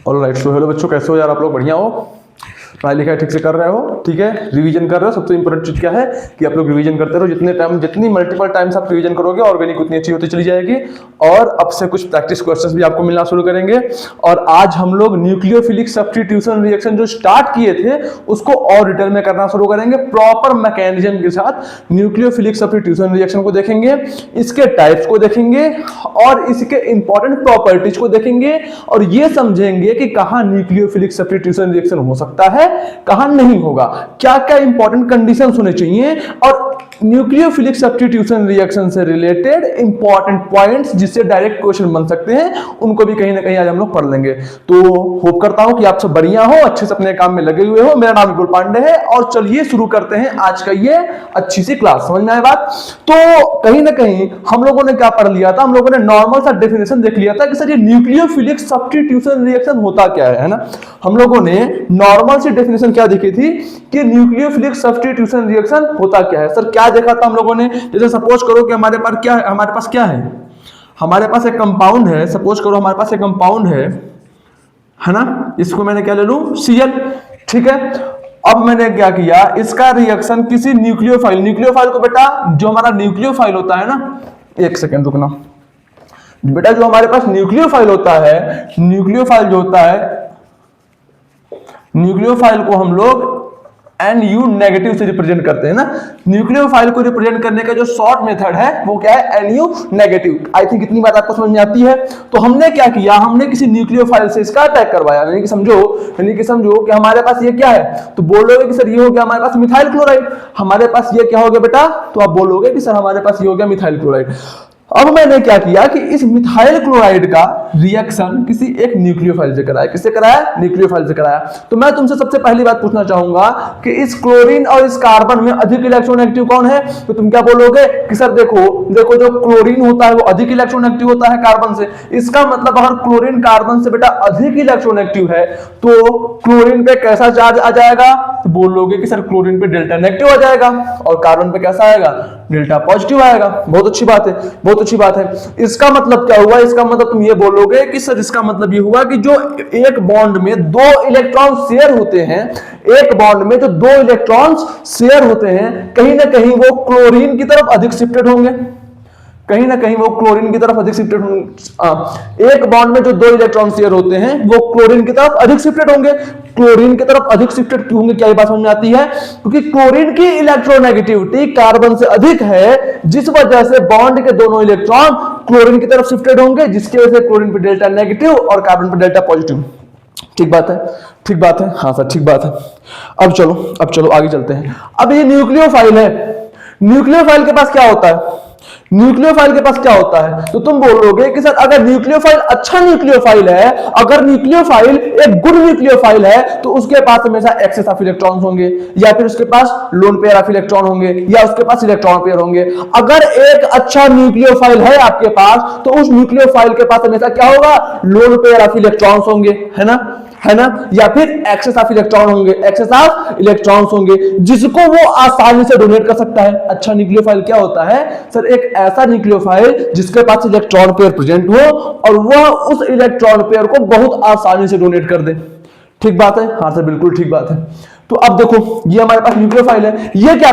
Alright, so hello बच्चों, कैसे हो यार आप लोग? बढ़िया हो? पढ़ाई लिखाई ठीक से कर रहे हो? ठीक है, रिवीजन कर रहे हो? सबसे इंपॉर्टेंट चीज क्या है कि आप लोग रिवीजन करते रहो। जितनी मल्टीपल टाइम्स आप रिवीजन करोगे ऑर्गेनिक उतनी अच्छी होती चली जाएगी। और अब से कुछ प्रैक्टिस क्वेश्चंस भी आपको मिलना शुरू करेंगे। और आज हम लोग न्यूक्लियोफिलिक सब्स्टिट्यूशन रिएक्शन जो स्टार्ट किए थे उसको और डिटेल में करना शुरू करेंगे, प्रॉपर मैकेनिज्म के साथ न्यूक्लियोफिलिक सब्स्टिट्यूशन रिएक्शन को देखेंगे, इसके टाइप्स को देखेंगे और इसके इंपॉर्टेंट प्रॉपर्टीज को देखेंगे और ये समझेंगे कि कहां न्यूक्लियोफिलिक सब्स्टिट्यूशन रिएक्शन हो सकता है, कहां नहीं होगा, क्या क्या इंपॉर्टेंट कंडीशंस होने चाहिए और न्यूक्लियोफिलिक सब्स्टिट्यूशन रिएक्शन से रिलेटेड इंपॉर्टेंट पॉइंट्स जिससे डायरेक्ट क्वेश्चन बन सकते हैं, उनको भी कहीं ना कहीं आज हम लोग पढ़ लेंगे। तो होप करता हूं कि आप सब बढ़िया हो, अच्छे से अपने काम में लगे हुए हो। मेरा नाम विपुल पांडे है और चलिए शुरू करते हैं आज का ये अच्छी सी क्लास। समझ में आए बात? तो कहीं ना कहीं हम लोगों ने क्या पढ़ लिया था, हम लोगों ने नॉर्मल सा डेफिनेशन देख लिया था कि सर ये न्यूक्लियोफिलिक सब्स्टिट्यूशन रिएक्शन होता क्या है ना। हम लोगों ने नॉर्मल सी डेफिनेशन क्या देखी थी कि न्यूक्लियोफिलिक सब्स्टिट्यूशन रिएक्शन होता क्या है। सर क्या देखा था हम लोगों ने? जैसे सपोज करो कि हमारे पास क्या है, हमारे पास एक कंपाउंड है। सपोज करो हमारे पास एक कंपाउंड है ना, इसको मैंने क्या ले लूं, Cl। ठीक है, अब मैंने क्या किया, इसका रिएक्शन किसी न्यूक्लियोफाइल को, बेटा जो हमारा न्यूक्लियोफाइल होता है ना, एक सेकेंड रुकना बेटा, जो हमारे पास न्यूक्लियोफाइल होता है, न्यूक्लियोफाइल जो होता है, न्यूक्लियोफाइल को हम लोग Nu नेगेटिव से रिप्रेजेंट करते हैं ना। न्यूक्लियोफाइल को रिप्रेजेंट करने का जो शॉर्ट मेथड है वो क्या है, Nu नेगेटिव। आई थिंक इतनी बात आपको समझ में आती है। तो हमने क्या किया, हमने किसी न्यूक्लियोफाइल से इसका अटैक करवाया, यानी कि समझो कि हमारे पास ये क्या है, तो बोलोगे कि सर ये हो गया हमारे पास मिथाइल क्लोराइड। हमारे पास ये क्या हो गया बेटा, तो आप बोलोगे कि सर हमारे पास ये हो गया मिथाइल क्लोराइड। अब मैंने क्या किया कि इस मिथाइल क्लोराइड का रिएक्शन किसी एक न्यूक्लियोफाइल से कराया। किससे कराया? न्यूक्लियोफाइल से कराया। तो मैं तुमसे सबसे पहली बात पूछना चाहूंगा कि इस क्लोरीन और इस कार्बन में अधिक इलेक्ट्रोनेगेटिव कौन है? तो तुम क्या बोलोगे कि सर देखो जो क्लोरीन होता है वो अधिक इलेक्ट्रोनेगेटिव होता है कार्बन से। इसका मतलब अगर क्लोरीन कार्बन से बेटा अधिक इलेक्ट्रोनेगेटिव है तो क्लोरीन पे कैसा चार्ज आ जाएगा? तो बोलोगे कि सर क्लोरीन पे डेल्टा नेगेटिव आ जाएगा और कार्बन पे कैसा आएगा, डेल्टा पॉजिटिव आएगा। बहुत अच्छी बात है, बहुत अच्छी बात है। इसका मतलब क्या हुआ? इसका मतलब तुम ये बोलोगे कि सर इसका मतलब ये हुआ कि जो एक बॉन्ड में दो इलेक्ट्रॉन शेयर होते हैं, एक बॉन्ड में जो दो इलेक्ट्रॉन्स शेयर होते हैं, कहीं ना कहीं वो क्लोरीन की तरफ अधिक शिफ्टेड होंगे, कहीं ना कहीं वो क्लोरीन की तरफ अधिक शिफ्टेड होंगे। एक बॉन्ड में जो दो इलेक्ट्रॉन शेयर होते हैं वो क्लोरीन की तरफ अधिक शिफ्टेड होंगे। क्लोरीन की तरफ अधिक शिफ्टेड क्यों होंगे? क्या ये बात समझ में आती है? क्योंकि क्लोरीन की इलेक्ट्रोनेगेटिविटी कार्बन से अधिक है, जिस वजह से बॉन्ड के दोनों इलेक्ट्रॉन क्लोरीन की तरफ शिफ्टेड होंगे, जिसकी वजह से क्लोरीन पे डेल्टा नेगेटिव और कार्बन पे डेल्टा पॉजिटिव। ठीक बात है, ठीक बात है, हाँ सर ठीक बात है। अब चलो आगे चलते हैं। अब ये न्यूक्लियोफाइल है, न्यूक्लियोफाइल के पास क्या होता है? न्यूक्लियोफाइल के पास क्या होता है? तो तुम बोलोगे कि सर अगर न्यूक्लियोफाइल अच्छा न्यूक्लियोफाइल है, अगर न्यूक्लियोफाइल एक गुड न्यूक्लियोफाइल है, तो उसके पास हमेशा एक्सेस ऑफ इलेक्ट्रॉन्स होंगे, या फिर उसके पास लोन पेयर ऑफ इलेक्ट्रॉन होंगे, या उसके पास इलेक्ट्रॉन पेयर होंगे। अगर एक अच्छा न्यूक्लियोफाइल है आपके पास, तो उस न्यूक्लियोफाइल के पास हमेशा क्या होगा, लोन पेयर ऑफ इलेक्ट्रॉन्स होंगे, है ना, या फिर एक्सेस ऑफ इलेक्ट्रॉन होंगे, एक्सेस ऑफ इलेक्ट्रॉन्स होंगे, जिसको वो आसानी से डोनेट कर सकता है। अच्छा न्यूक्लियोफाइल क्या होता है? सर एक ऐसा न्यूक्लियोफाइल जिसके पास इलेक्ट्रॉन पेयर प्रेजेंट हो और वह उस इलेक्ट्रॉन पेयर को बहुत आसानी से डोनेट कर दे। ठीक बात है, हाँ सर बिल्कुल ठीक बात है। तो अब देखो ये हमारे पास न्यूक्लियोफाइल है, ये क्या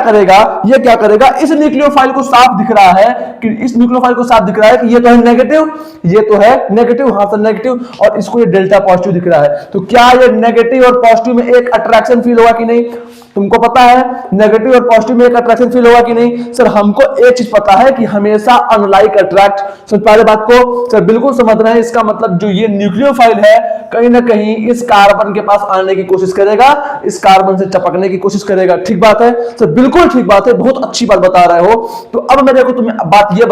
करेगा, इस न्यूक्लियोफाइल को साफ दिख रहा है कि ये तो है नेगेटिव, ये तो है नेगेटिव, हाँ सर नेगेटिव, और इसको ये डेल्टा पॉजिटिव दिख रहा है। तो क्या ये नेगेटिव और पॉजिटिव में एक अट्रैक्शन फील होगा कि नहीं? तुमको पता है नेगेटिव और पॉजिटिव में एक अट्रैक्शन फील होगा कि नहीं? सर हमको एक चीज पता है कि हमेशा अनलाइक अट्रैक्ट। समझ पा रहे बात को? सर बिल्कुल समझना है। इसका मतलब जो ये न्यूक्लियोफाइल है कहीं ना कहीं इस कार्बन के पास आने की कोशिश करेगा, इस कार्बन से चिपकने की कोशिश करेगा। ठीक बात है सर, बिल्कुल ठीक बात है, बहुत अच्छी बात बता रहे हो। तो अब मेरे को तुम्हें बात ये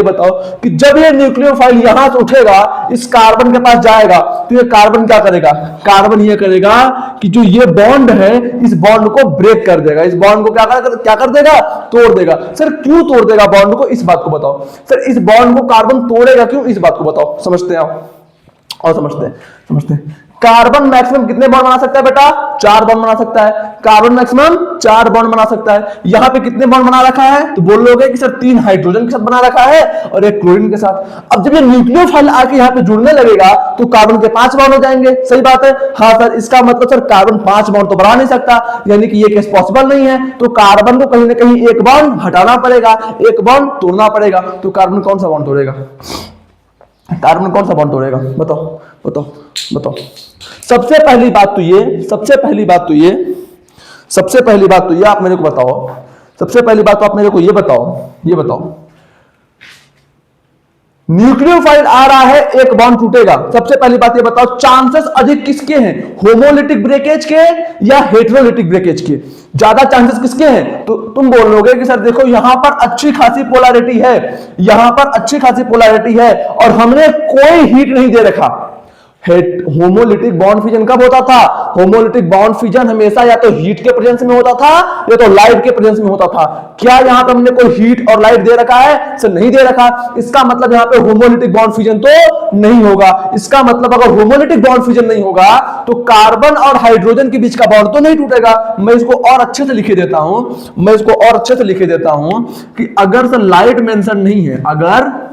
बताओ कि जब ये न्यूक्लियोफाइल यहां से उठेगा, इस कार्बन के पास जाएगा, तो ये कार्बन क्या करेगा? कार्बन ये करेगा कि जो ये बॉन्ड है, इस बॉन्ड को ब्रेक कर देगा, इस बॉन्ड को क्या कर देगा? तोड़ देगा। सर क्यों तोड़ देगा बॉन्ड को? इस बात को बताओ। सर इस बॉन्ड को कार्बन तोड़ेगा क्यों? इस बात को बताओ। समझते हैं आप और समझते हैं कार्बन मैक्सिमम कितने बॉन्ड बना सकता है बेटा? 4 बॉन्ड बना सकता है। कार्बन मैक्सिमम 4 बॉन्ड बना सकता है। यहां पे कितने बॉन्ड बना रखा है? तो बोल लोगे कि सर 3 हाइड्रोजन के साथ बना रखा है और 1 क्लोरीन के साथ। अब जब ये न्यूक्लियोफाइल आके यहां पे जुड़ने लगेगा तो कार्बन के 5 बॉन्ड हो जाएंगे। सही बात है? हाँ सर, इसका मतलब सर कार्बन 5 बॉन्ड तो बना नहीं सकता, यानी कि ये केस पॉसिबल नहीं है। तो कार्बन को कहीं ना कहीं 1 बॉन्ड हटाना पड़ेगा, 1 बॉन्ड तोड़ना पड़ेगा। तो कार्बन कौन सा बॉन्ड तोड़ेगा? कार्बन कौन सा बॉन्ड तोड़ेगा? बताओ बताओ बताओ। सबसे पहली बात तो ये आप मेरे को बताओ, सबसे पहली बात तो आप मेरे को ये बताओ न्यूक्लियोफाइल आ रहा है, 1 बॉन्ड टूटेगा। सबसे पहली बात ये बताओ, चांसेस अधिक किसके हैं? होमोलिटिक ब्रेकेज के या हेटेरोलिटिक ब्रेकेज के? ज्यादा चांसेस किसके हैं? तो तुम बोलोगे कि सर देखो यहां पर अच्छी खासी पोलैरिटी है, और हमने कोई हीट नहीं दे रखा। होमोलिटिक बॉन्ड फिजन कब होता था? होमोलिटिक बॉन्ड फिजन हमेशा या तो हीट के प्रेजेंस में होता था या तो लाइट के प्रेजेंस में होता था। क्या यहां पे हमने कोई हीट और लाइट दे रखा है? सर नहीं दे रखा। इसका मतलब यहां पे होमोलिटिक बॉन्ड फिजन तो नहीं होगा। इसका मतलब अगर होमोलिटिक बॉन्ड फिजन नहीं होगा तो कार्बन और हाइड्रोजन के बीच का बॉन्ड तो नहीं टूटेगा। मैं इसको और अच्छे से लिखे देता हूं कि अगर सर लाइट मेंशन नहीं है, अगर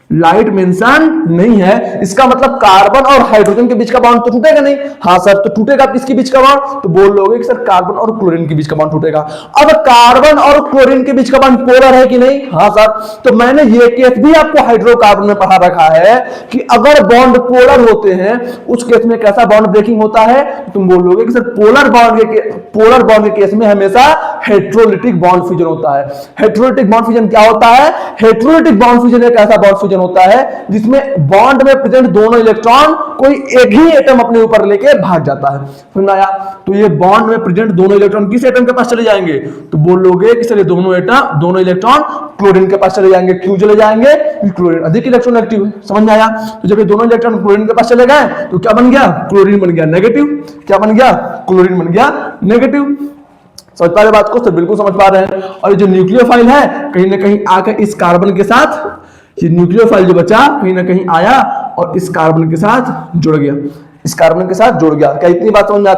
लाइट मेंशन नहीं है, इसका मतलब कार्बन और हाइड्रोजन के बीच का बॉन्ड तो टूटेगा नहीं। हाँ सर, तो टूटेगा किसके बीच का बॉन्ड? तो बोल लोगे कि सर कार्बन और क्लोरीन के बीच का बॉन्ड टूटेगा। अब कार्बन और क्लोरीन के बीच का बॉन्ड पोलर है कि नहीं? हाँ सर। तो मैंने ये केस भी आपको हाइड्रोकार्बन में पढ़ा रखा है कि अगर बॉन्ड पोलर होते हैं उस केस में कैसा बॉन्ड ब्रेकिंग होता है? तुम बोलोगे कि सर पोलर बॉन्ड के केस में हमेशा हेटेरोलिटिक बॉन्ड फ्यूजन होता है। हेटेरोलिटिक बॉन्ड फ्यूजन क्या होता है? हेटेरोलिटिक बॉन्ड फ्यूजन एक ऐसा बॉन्ड फ्यूजन होता है जिसमें बॉन्ड में प्रेजेंट दोनों इलेक्ट्रॉन कोई एक ही एटम अपने ऊपर लेके भाग जाता है। समझ में आया? तो ये बॉन्ड में प्रेजेंट दोनों इलेक्ट्रॉन किस एटम के पास चले जाएंगे? तो बोलोगे कि सर ये दोनों इलेक्ट्रॉन क्लोरीन के पास चले जाएंगे। क्यों चले जाएंगे? क्लोरीन अधिक इलेक्ट्रॉन एक्टिव है। समझ में आया? तो जब ये दोनों इलेक्ट्रॉन क्लोरीन के पास चले गए तो क्या बन गया? क्लोरीन बन गया नेगेटिव। क्या बन गया? क्लोरीन बन गया नेगेटिव। समझ पा रहे बात को? सर बिल्कुल समझ पा रहे हैं। और ये जो न्यूक्लियोफाइल है कहीं ना कहीं आकर इस कार्बन के साथ, ये न्यूक्लियोफाइल जो बचा कहीं ना कहीं आया और इस कार्बन के साथ जुड़ गया, क्या इतनी बात समझ में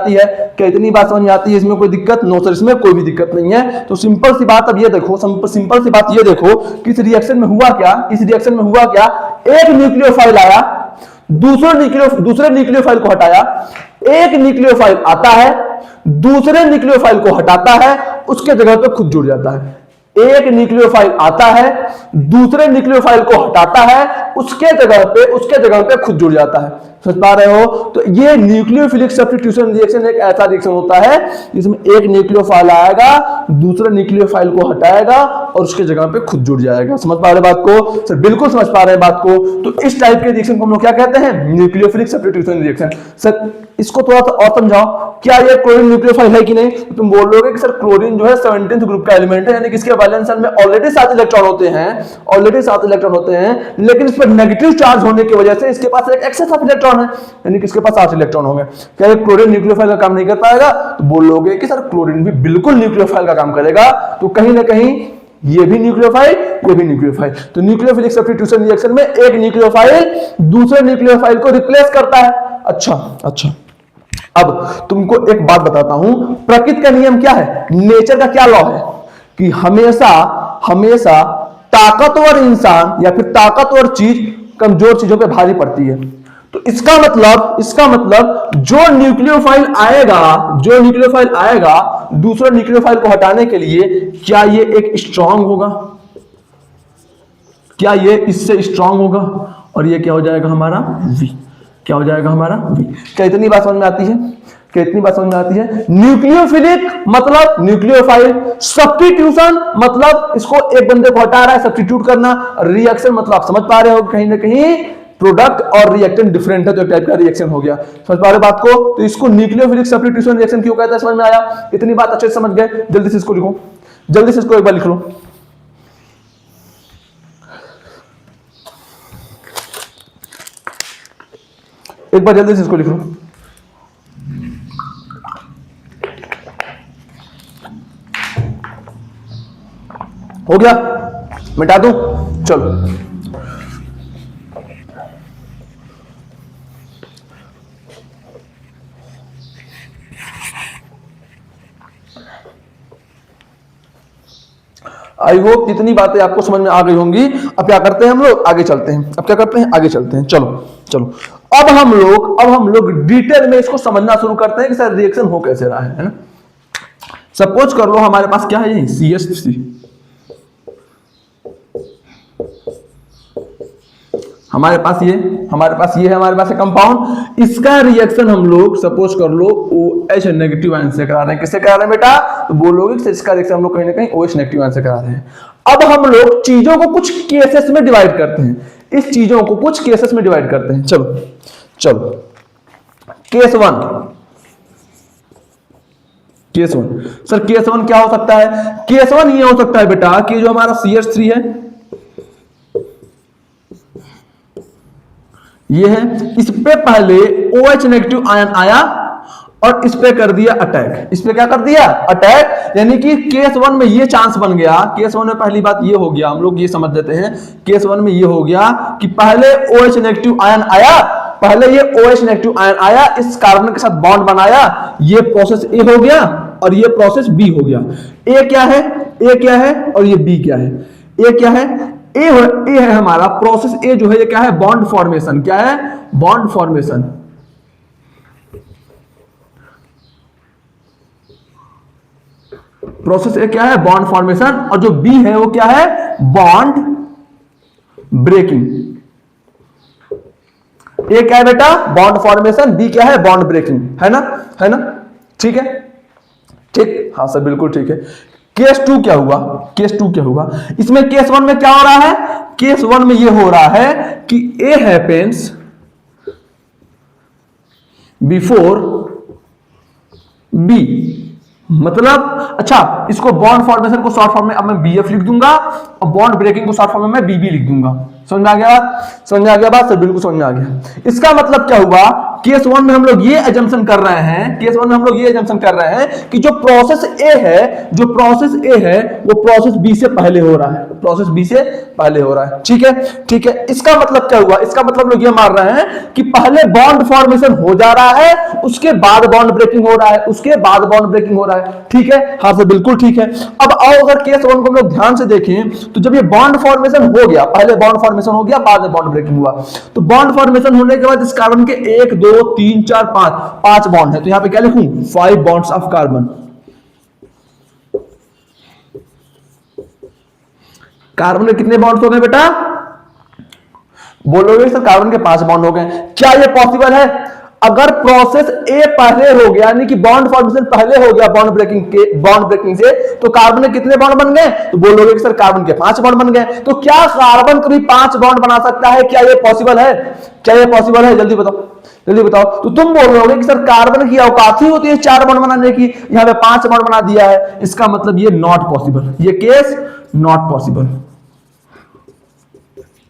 आती है? इसमें कोई दिक्कत? नो सर, इसमें कोई भी दिक्कत नहीं है। तो सिंपल सी बात अब ये देखो, सिंपल सी बात ये देखो कि इस रिएक्शन में हुआ क्या? एक न्यूक्लियोफाइल आया, दूसरे न्यूक्लियोफाइल को हटाया। एक न्यूक्लियोफाइल आता है, दूसरे न्यूक्लियोफाइल को हटाता है, उसके जगह पे खुद जुड़ जाता है। एक न्यूक्लियोफाइल आता है, दूसरे न्यूक्लियोफाइल को हटाता है, उसके जगह पे खुद जुड़ जाता है। समझ पा रहे हो? तो ये न्यूक्लियोफिलिक सब्स्टिट्यूशन रिएक्शन एक ऐसा रिएक्शन होता है जिसमें एक न्यूक्लियोफाइल आएगा, दूसरे न्यूक्लियोफाइल को हटाएगा और उसके जगह पे खुद जुड़ जाएगा। समझ पा रहे बात को? सर बिल्कुल समझ पा रहे हैं बात को। तो इस टाइप के रिएक्शन को हम लोग क्या कहते हैं? Nucleophilic substitution reaction. सर इसको थोड़ा सा और समझाओ, क्या ये क्लोरीन न्यूक्लियोफाइल है कि नहीं? तो तुम बोलोगे कि सर क्लोरीन जो है 17th ग्रुप का एलिमेंट है, यानी कि इसके वैलेंस शेल में ऑलरेडी 7 इलेक्ट्रॉन होते हैं, लेकिन इस पर नेगेटिव चार्ज होने की वजह से इसके पास एक एक्सेस ऑफ इलेक्ट्रॉन है, यानी कि इसके पास 8 इलेक्ट्रॉन होंगे। क्या ये क्लोरीन न्यूक्लियोफाइल का काम नहीं कर पाएगा? तो बोलोगे कि सर क्लोरीन भी बिल्कुल न्यूक्लियोफाइल का काम करेगा। तो कहीं ना कहीं ये भी न्यूक्लियोफाइल, ये भी न्यूक्लियोफाइल। तो न्यूक्लियोफिलिक सब्स्टिट्यूशन रिएक्शन में एक न्यूक्लियोफाइल दूसरे न्यूक्लियोफाइल को रिप्लेस करता है। अच्छा, अब तुमको एक बात बताता हूं, प्रकृति का नियम क्या है, नेचर का क्या लॉ है कि हमेशा ताकतवर इंसान या फिर ताकतवर चीज कमजोर चीजों पे भारी पड़ती है। तो इसका मतलब जो न्यूक्लियोफाइल आएगा दूसरे न्यूक्लियोफाइल को हटाने के लिए, क्या ये एक स्ट्रांग होगा? क्या ये इससे स्ट्रांग होगा? और ये क्या हो जाएगा हमारा? वीक। क्या हो जाएगा हमारा? वीक। क्या इतनी बात समझ में आती है? न्यूक्लियोफिलिक मतलब न्यूक्लियोफाइल, सब्स्टिट्यूशन मतलब इसको एक बंदे को हटा रहा है, सब्स्टिट्यूट करना। रिएक्शन मतलब आप समझ पा रहे हो कहीं ना कहीं प्रोडक्ट और रिएक्टेंट डिफरेंट है, तो एक टाइप का रिएक्शन हो गया। समझ पा रहे बात को? तो इसको न्यूक्लियोफिलिक सब्स्टिट्यूशन रिएक्शन क्यों कहते हैं? समझ में आया? इतनी बात अच्छे से समझ गए? जल्दी से इसको लिखो, जल्दी से इसको एक बार लिख लो। एक बार जल्दी से इसको लिख लो। हो गया? मिटा दूं? चलो, आई होप जितनी बातें आपको समझ में आ गई होंगी। अब क्या करते हैं हम लोग, आगे चलते हैं। अब क्या करते हैं, आगे चलते हैं। चलो चलो अब हम लोग डिटेल में इसको समझना शुरू करते हैं कि सर रिएक्शन हो कैसे रहा है ना। सपोज कर लो हमारे पास क्या है, ये CH3, हमारे पास ये है, हमारे पास कंपाउंड। इसका रिएक्शन हम लोग सपोज कर लो OH नेगेटिव आयन से करा रहे हैं। किससे करा रहे हैं बेटा, तो बोलोगे कि इसका रिएक्शन हम लोग कहीं ना कहीं OH नेगेटिव आयन से करा रहे हैं। अब हम लोग चीजों को कुछ केसेस में डिवाइड करते हैं, इस चीजों को कुछ केसेस में डिवाइड करते हैं। चलो चलो case one sir, case one क्या हो सकता है, केस वन ये हो सकता है बेटा कि जो हमारा CH3 है ये है, इस पे पहले OH नेगेटिव आयन आया और इस पे कर दिया अटैक। इस पे क्या कर दिया, अटैक। यानी कि केस वन में ये चांस बन गया, केस वन में पहली बात ये हो गया, हम लोग ये समझ देते हैं, केस वन में ये हो गया कि पहले OH नेगेटिव आयन आया, पहले ये OH नेगेटिव आयन आया, इस कार्बन के साथ बॉन्ड बनाया, ये प्रोसेस ए हो गया और ये प्रोसेस बी हो गया। ए क्या है और ये बी क्या है, ए क्या है, ए है हमारा प्रोसेस ए जो है ये क्या है, बॉन्ड फॉर्मेशन। क्या है, बॉन्ड फॉर्मेशन। प्रोसेस ए क्या है, बॉन्ड फॉर्मेशन। और जो बी है वो क्या है, बॉन्ड ब्रेकिंग। ए क्या है बेटा, बॉन्ड फॉर्मेशन, बी क्या है, बॉन्ड ब्रेकिंग। है ना, ठीक है, ठीक, हाँ सर बिल्कुल ठीक है। केस टू क्या हुआ, इसमें केस वन में क्या हो रहा है, केस वन में ये हो रहा है कि ए हैपेंस बिफोर बी। मतलब अच्छा, इसको बॉन्ड फॉर्मेशन को शॉर्ट फॉर्म में अब मैं BF लिख दूंगा और बॉन्ड ब्रेकिंग को शॉर्ट फॉर्म में मैं BB लिख दूंगा। समझ में आ गया बात सर, बिल्कुल समझ में आ गया। इसका मतलब क्या हुआ, केस वन में हम लोग ये एजम्पशन कर रहे हैं, कि जो प्रोसेस ए है वो प्रोसेस बी से पहले हो रहा है, ठीक है। इसका मतलब क्या हुआ, इसका मतलब लोग ये मान रहे हैं कि पहले बॉन्ड फॉर्मेशन हो जा रहा है, उसके बाद बॉन्ड ब्रेकिंग हो रहा है, ठीक है, हाँ सर बिल्कुल ठीक है। अब आओ अगर केस वन को हम लोग ध्यान से देखें तो जब ये बॉन्ड फॉर्मेशन हो गया, पहले बॉन्ड फॉर्मेशन हो गया, बाद में बॉन्ड ब्रेकिंग हुआ, तो बॉन्ड फॉर्मेशन होने के बाद इस कार्बन के 1 2 3 4 5 बॉन्ड है, तो यहां पे क्या लिखूं, 5 बॉन्ड्स ऑफ कार्बन। कार्बन के कितने बॉन्ड्स हो गए बेटा, बोलोगे सर कार्बन के 5 बॉन्ड हो गए। क्या ये पॉसिबल है, अगर प्रोसेस ए पहले हो गया, यानी कि बॉन्ड फॉर्मेशन पहले हो गया बॉन्ड ब्रेकिंग से, तो कार्बन के कितने बॉन्ड बन गए, तो बोलोगे कि सर कार्बन के 5 बॉन्ड बन गए। तो क्या कार्बन कभी 5 बॉन्ड बना सकता है, क्या ये पॉसिबल है, जल्दी बताओ। तो तुम बोल रहे होगे कि सर कार्बन की औकात ही होती है 4 बॉन्ड बनाने की, यहां पे 5 बॉन्ड बना दिया है, इसका मतलब ये नॉट पॉसिबल, ये केस नॉट पॉसिबल।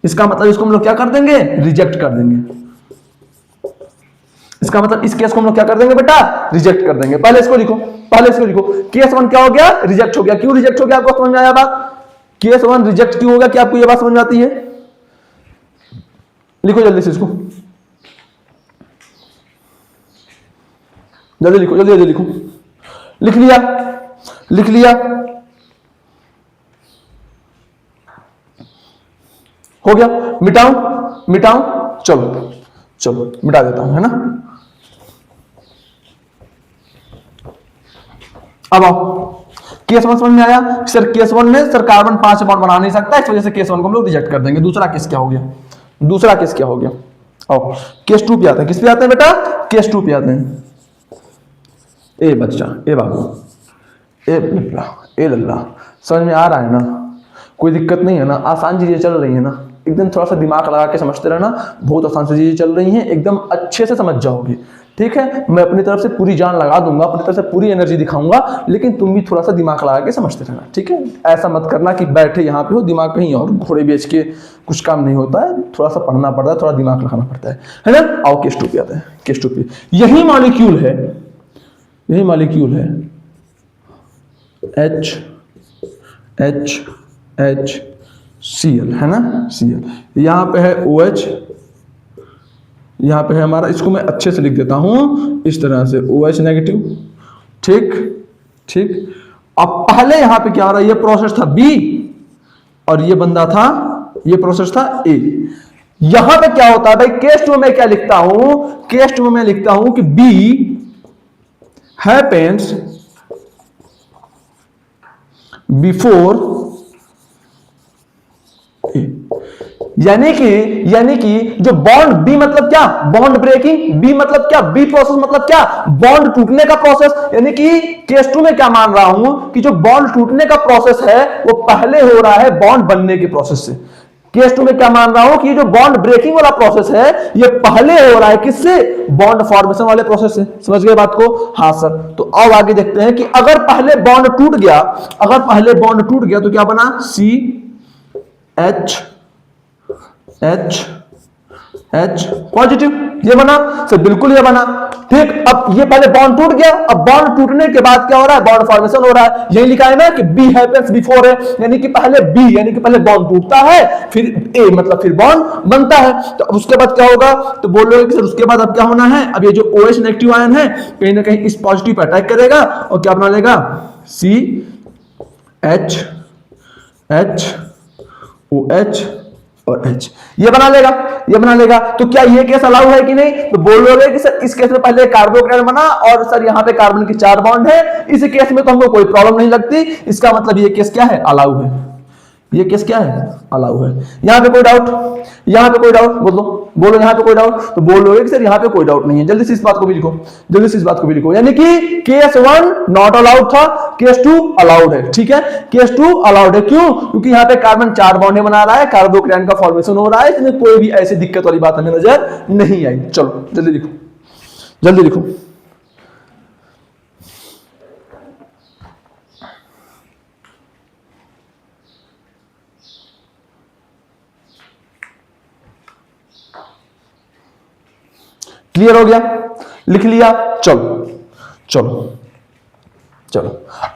इसका मतलब इसको हम लोग क्या कर देंगे, रिजेक्ट कर देंगे। इसका मतलब इस केस को हम लोग क्या कर देंगे बेटा, रिजेक्ट कर देंगे। पहले इसको लिखो, केस वन क्या हो गया, रिजेक्ट हो गया। क्यों रिजेक्ट हो गया, आपको समझ में आया बात, केस वन रिजेक्ट क्यों होगा, क्या आपको ये बात समझ में आती है, लिखो जल्दी से इसको, जल्दी लिखो, लिख लिया, हो गया, मिटाऊं, चलो मिटा देता हूं, है ना। अब आओ, केस वन समझ में आया, सर केस वन में सर कार्बन 5 बॉन्ड बना नहीं सकता, इस वजह से केस वन को हम लोग रिजेक्ट कर देंगे। दूसरा केस क्या हो गया, आओ केस टू पे आते हैं। किस पे आते हैं बेटा, केस टू पे आते हैं। ए बच्चा, ए बाबू, ए लल्ला, समझ में आ रहा है ना, कोई दिक्कत नहीं है ना, आसान चीजें चल रही है ना, एकदम थोड़ा सा दिमाग लगा के समझते रहना, बहुत आसान से चीजें चल रही हैं, एकदम अच्छे से समझ जाओगे, ठीक है। मैं अपनी तरफ से पूरी जान लगा दूंगा, अपनी तरफ से पूरी एनर्जी दिखाऊंगा, लेकिन तुम भी थोड़ा सा दिमाग लगा के समझते रहना, ठीक है। ऐसा मत करना कि बैठे यहाँ पे हो, दिमाग कहीं और, घोड़े बेच के कुछ काम नहीं होता है, थोड़ा सा पढ़ना पड़ता है, थोड़ा दिमाग लगाना पड़ता है ना। आओ केस टू पे आते हैं। केस टू पे यही मॉलिक्यूल है HCl, है ना, Cl। यहाँ पे है OH, यहाँ पे है हमारा, इसको मैं अच्छे से लिख देता हूं इस तरह से, OH नेगेटिव, ठीक। अब पहले यहाँ पे क्या हो रहा है, ये प्रोसेस था B, और ये बंदा था, ये प्रोसेस था ए। यहां पे क्या होता है भाई, केस टू में क्या लिखता हूं, केस टू में लिखता हूं कि बी हैपेंस बिफोर ए। यानी कि जो बॉन्ड, बी मतलब क्या, बॉन्ड ब्रेकिंग, बी मतलब क्या, बी प्रोसेस मतलब क्या, बॉन्ड टूटने का प्रोसेस। यानी कि केस टू में क्या मान रहा हूं कि जो बॉन्ड टूटने का प्रोसेस है वो पहले हो रहा है बॉन्ड बनने के प्रोसेस से। केस टू में क्या मान रहा हूं कि जो बॉन्ड ब्रेकिंग वाला प्रोसेस है ये पहले हो रहा है किससे, बॉन्ड फॉर्मेशन वाले प्रोसेस से। समझ गए बात को? हाँ सर। तो अब आगे देखते हैं कि अगर पहले बॉन्ड टूट गया, अगर पहले बॉन्ड टूट गया तो क्या बना, C H H H positive, ये बना सर, बिल्कुल ये बना। ठीक, अब ये पहले बॉन्ड टूट गया, अब बॉन्ड टूटने के बाद क्या हो रहा है, बॉन्ड फॉर्मेशन हो रहा है। यही लिखा है ना कि बी हैपेंस बिफोर है, यानी कि पहले बी, यानी कि पहले बॉन्ड टूटता है, फिर ए मतलब फिर बॉन्ड बनता है। तो अब उसके बाद क्या होगा, तो बोल रहे हो कि सर उसके बाद अब क्या होना है, अब ये जो OH नेगेटिव आयन है कहीं ना कहीं इस पॉजिटिव पर अटैक करेगा और क्या बना लेगा, C H H O H और H, ये बना लेगा, ये बना लेगा। तो क्या ये केस अलाउ है कि नहीं, तो बोलोगे कि सर इस केस में पहले कार्बोकेटायन बना और सर यहाँ पे कार्बन की 4 बॉन्ड है, इस केस में तो हमको कोई प्रॉब्लम नहीं लगती। इसका मतलब ये केस क्या है, अलाउ है। ये केस क्या है, अलाउ है। यहां पे कोई डाउट, यहां पे कोई डाउट, बोलो यहां पे कोई डाउट, तो बोलोगे कि सर यहां पे कोई डाउट नहीं है। जल्दी से इस बात को भी लिखो, जल्दी से इस बात को भी लिखो। यानी कि केस 1 नॉट अलाउड था, केस 2 अलाउड है। ठीक है, केस 2 अलाउड है, क्यों, क्योंकि यहां पे कार्बन 4 बॉन्ड बना रहा है, कार्बोकेटायन का फॉर्मेशन हो रहा है, इसमें कोई भी ऐसी दिक्कत वाली बात हमें नजर नहीं आई। चलो जल्दी लिखो, जल्दी लिखो। क्लियर हो गया, लिख लिया। चलो चलो चलो,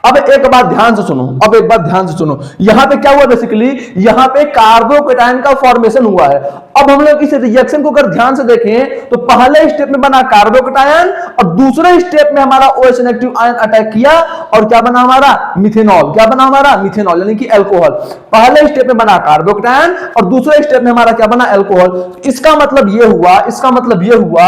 अब एक बात ध्यान से सुनो, अब एक बात ध्यान से सुनो। यहां पे क्या हुआ, बेसिकली यहां पे कार्बोकेटायन का फॉर्मेशन हुआ है। अब हम लोग इस रिएक्शन को अगर ध्यान से देखें तो पहले स्टेप में बना कार्बोकेटायन और दूसरे स्टेप में हमारा OH नेगेटिव आयन अटैक किया और क्या बना हमारा, मिथेनॉल। क्या बना हमारा, मिथेनॉल, यानी कि अल्कोहल। पहले स्टेप में बना कार्बोकेटायन और दूसरे स्टेप में हमारा क्या बना, अल्कोहल। इसका मतलब ये हुआ, इसका मतलब ये हुआ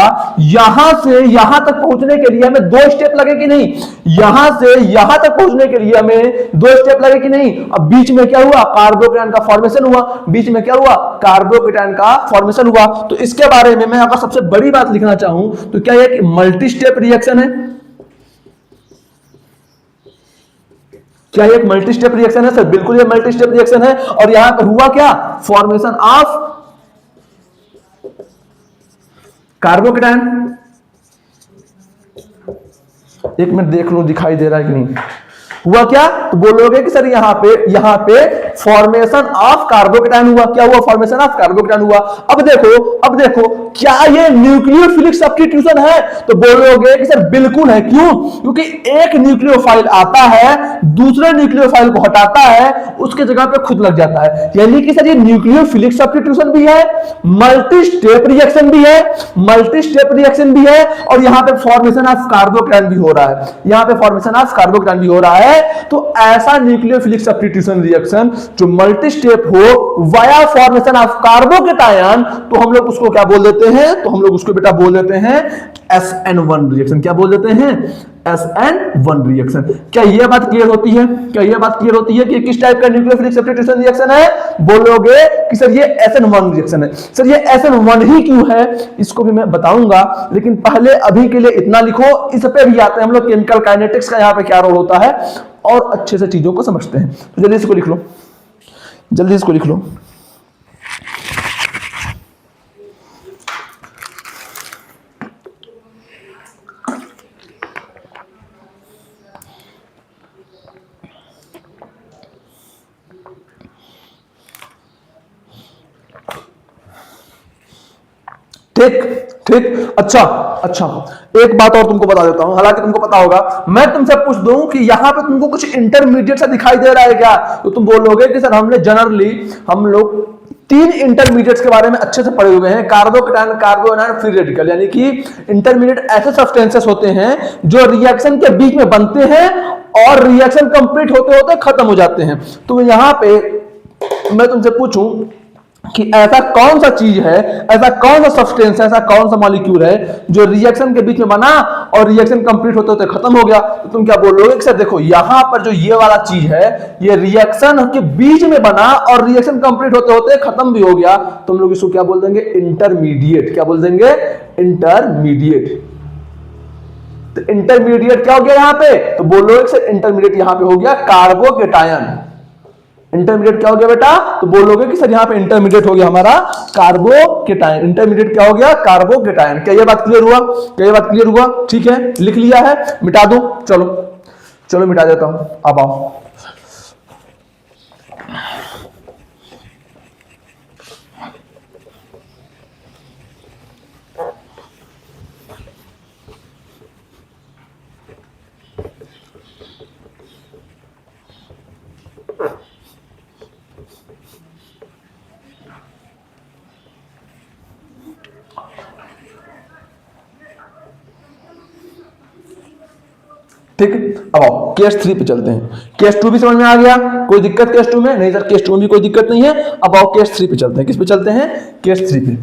यहां से यहां तक पहुंचने के लिए हमें 2 स्टेप लगे कि नहीं, यहां से यहां तक पहुंचने के लिए हमें 2 स्टेप लगे कि नहीं। अब बीच में क्या हुआ, कार्बोकेटायन का फॉर्मेशन हुआ, बीच में क्या हुआ, कार्बोकेटायन का फॉर्मेशन हुआ। तो इसके बारे में मैं अगर सबसे बड़ी बात लिखना चाहूं तो क्या ये मल्टी स्टेप रिएक्शन है, क्या ये एक मल्टी स्टेप रिएक्शन है? सर बिल्कुल ये मल्टी स्टेप रिएक्शन है। और यहां पर हुआ क्या, फॉर्मेशन ऑफ कार्बोकेटायन। एक मिनट देख लो दिखाई दे रहा है कि नहीं, हुआ क्या, तो बोलोगे कि सर यहां पे फॉर्मेशन ऑफ कार्बोकेटायन हुआ। क्या हुआ, फॉर्मेशन ऑफ कार्बोकेटायन हुआ। अब देखो क्या ये न्यूक्लियोफिलिक सब्स्टिट्यूशन है, तो बोलोगे कि सर बिल्कुल है। क्यों, क्योंकि एक न्यूक्लियोफाइल आता है, दूसरे न्यूक्लियोफाइल को हटाता है, उसके जगह पे खुद लग जाता है। यानी कि सर ये न्यूक्लियोफिलिक सब्स्टिट्यूशन भी है, मल्टी स्टेप रिएक्शन भी है, मल्टी स्टेप रिएक्शन भी है, और यहां पे फॉर्मेशन ऑफ कार्बोकेटायन भी हो रहा है, यहां पे फॉर्मेशन ऑफ कार्बोकेटायन भी हो रहा है। तो ऐसा न्यूक्लियोफिलिक सब्स्टिट्यूशन रिएक्शन जो मल्टी स्टेप हो वाया फॉर्मेशन ऑफ कार्बोकेटायन, तो हम लोग उसको क्या बोल देते हैं, तो हम लोग उसको बेटा बोल देते हैं SN1 रिएक्शन। क्या बोल देते हैं, SN1 रिएक्शन। क्या यह बात क्लियर होती है, क्या यह बात क्लियर होती है कि किस टाइप का न्यूक्लियोफिलिक सब्स्टिट्यूशन रिएक्शन है? बोलोगे कि सर ये SN1 रिएक्शन है। सर ये SN1 ही क्यों है, इसको भी मैं बताऊंगा, लेकिन पहले अभी के लिए इतना लिखो। इस पे भी आते हैं हम लोग, केमिकल काइनेटिक्स का यहां पे क्या रोल होता है, और अच्छे से चीजों को समझते हैं। तो जल्दी इसको लिख लो, जल्दी इसको लिख लो। ठीक, अच्छा, एक बात और तुमको बता देता हूं, हालांकि तुमको पता होगा। मैं तुमसे पूछ दूं कि यहां पे तुमको कुछ इंटरमीडिएट सा दिखाई दे रहा है क्या, तो तुम बोलोगे कि सर हमने जनरली हम लोग 3 इंटरमीडिएट्स के बारे में अच्छे से पढ़े हुए हैं, कार्बोकेटायन, कार्बोनाइन, फ्री रेडिकल। यानी कि इंटरमीडिएट ऐसे सब्सटेंसेस होते हैं जो रिएक्शन के बीच में बनते हैं और रिएक्शन कंप्लीट होते होते खत्म हो जाते हैं। तो यहां पे मैं तुमसे पूछूं कि ऐसा कौन सा चीज है, ऐसा कौन सा सब्सटेंस है, ऐसा कौन सा मॉलिक्यूल है जो रिएक्शन के बीच में बना और रिएक्शन कंप्लीट होते होते खत्म हो गया, तो तुम क्या बोलोगे कि सर देखो यहां पर जो ये वाला चीज है ये रिएक्शन के बीच में बना और रिएक्शन कंप्लीट होते होते खत्म भी हो गया, तुम लोग इसको क्या बोल देंगे? इंटरमीडिएट। क्या बोल देंगे? इंटरमीडिएट। तो इंटरमीडिएट क्या हो गया यहां पे? तो बोलोगे कि सर इंटरमीडिएट यहां पे हो गया कार्बोकेटायन। इंटरमीडिएट क्या हो गया बेटा? तो बोलोगे कि सर यहां पे इंटरमीडिएट हो गया हमारा कार्बोकेटायन। इंटरमीडिएट क्या हो गया? कार्बोकेटायन। क्या ये बात क्लियर हुआ? क्या ये बात क्लियर हुआ? ठीक है, लिख लिया है, मिटा दो। चलो चलो मिटा देता हूं, अब आओ। ठीक है, अब आओ केस 3 पे चलते हैं। केस 2 भी समझ में आ गया? कोई दिक्कत केस 2 में? नहीं सर, केस 2 में भी कोई दिक्कत नहीं है। अब आओ केस 3 पे चलते हैं। किस पे चलते हैं? केस 3 पे।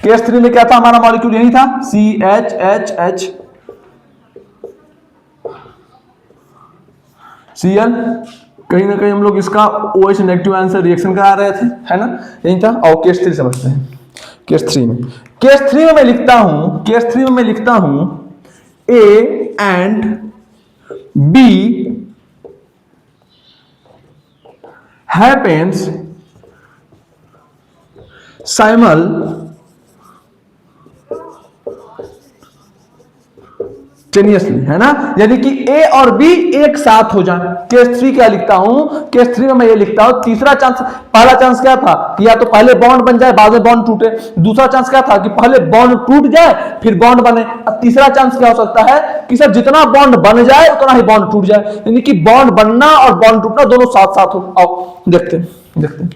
केस 3 में क्या था? हमारा मॉलिक्यूल यही था, CHHH Cl। कहीं ना कहीं हम लोग इसका OH नेगेटिव आयन से रिएक्शन करा रहे थे, है ना? यही था। और केस 3 समझते हैं। केस 3 में, केस 3 में मैं लिखता हूं, केस 3 में मैं लिखता हूं A and B happens simultaneously, है ना? यानी कि A और B एक साथ हो जाए। केस 3 क्या लिखता हूं? केस 3 में मैं ये लिखता हूं तीसरा चांस। पहला चांस क्या था कि या तो पहले बॉन्ड बन जाए बाद में बॉन्ड टूटे। दूसरा चांस क्या था कि पहले बॉन्ड टूट जाए फिर बॉन्ड बने। और तीसरा चांस क्या हो सकता है कि सर जितना बॉन्ड बन जाए उतना ही बॉन्ड टूट जाए, यानी कि बॉन्ड बनना और बॉन्ड टूटना दोनों साथ साथ हो। आओ देखते हैं, देखते हैं।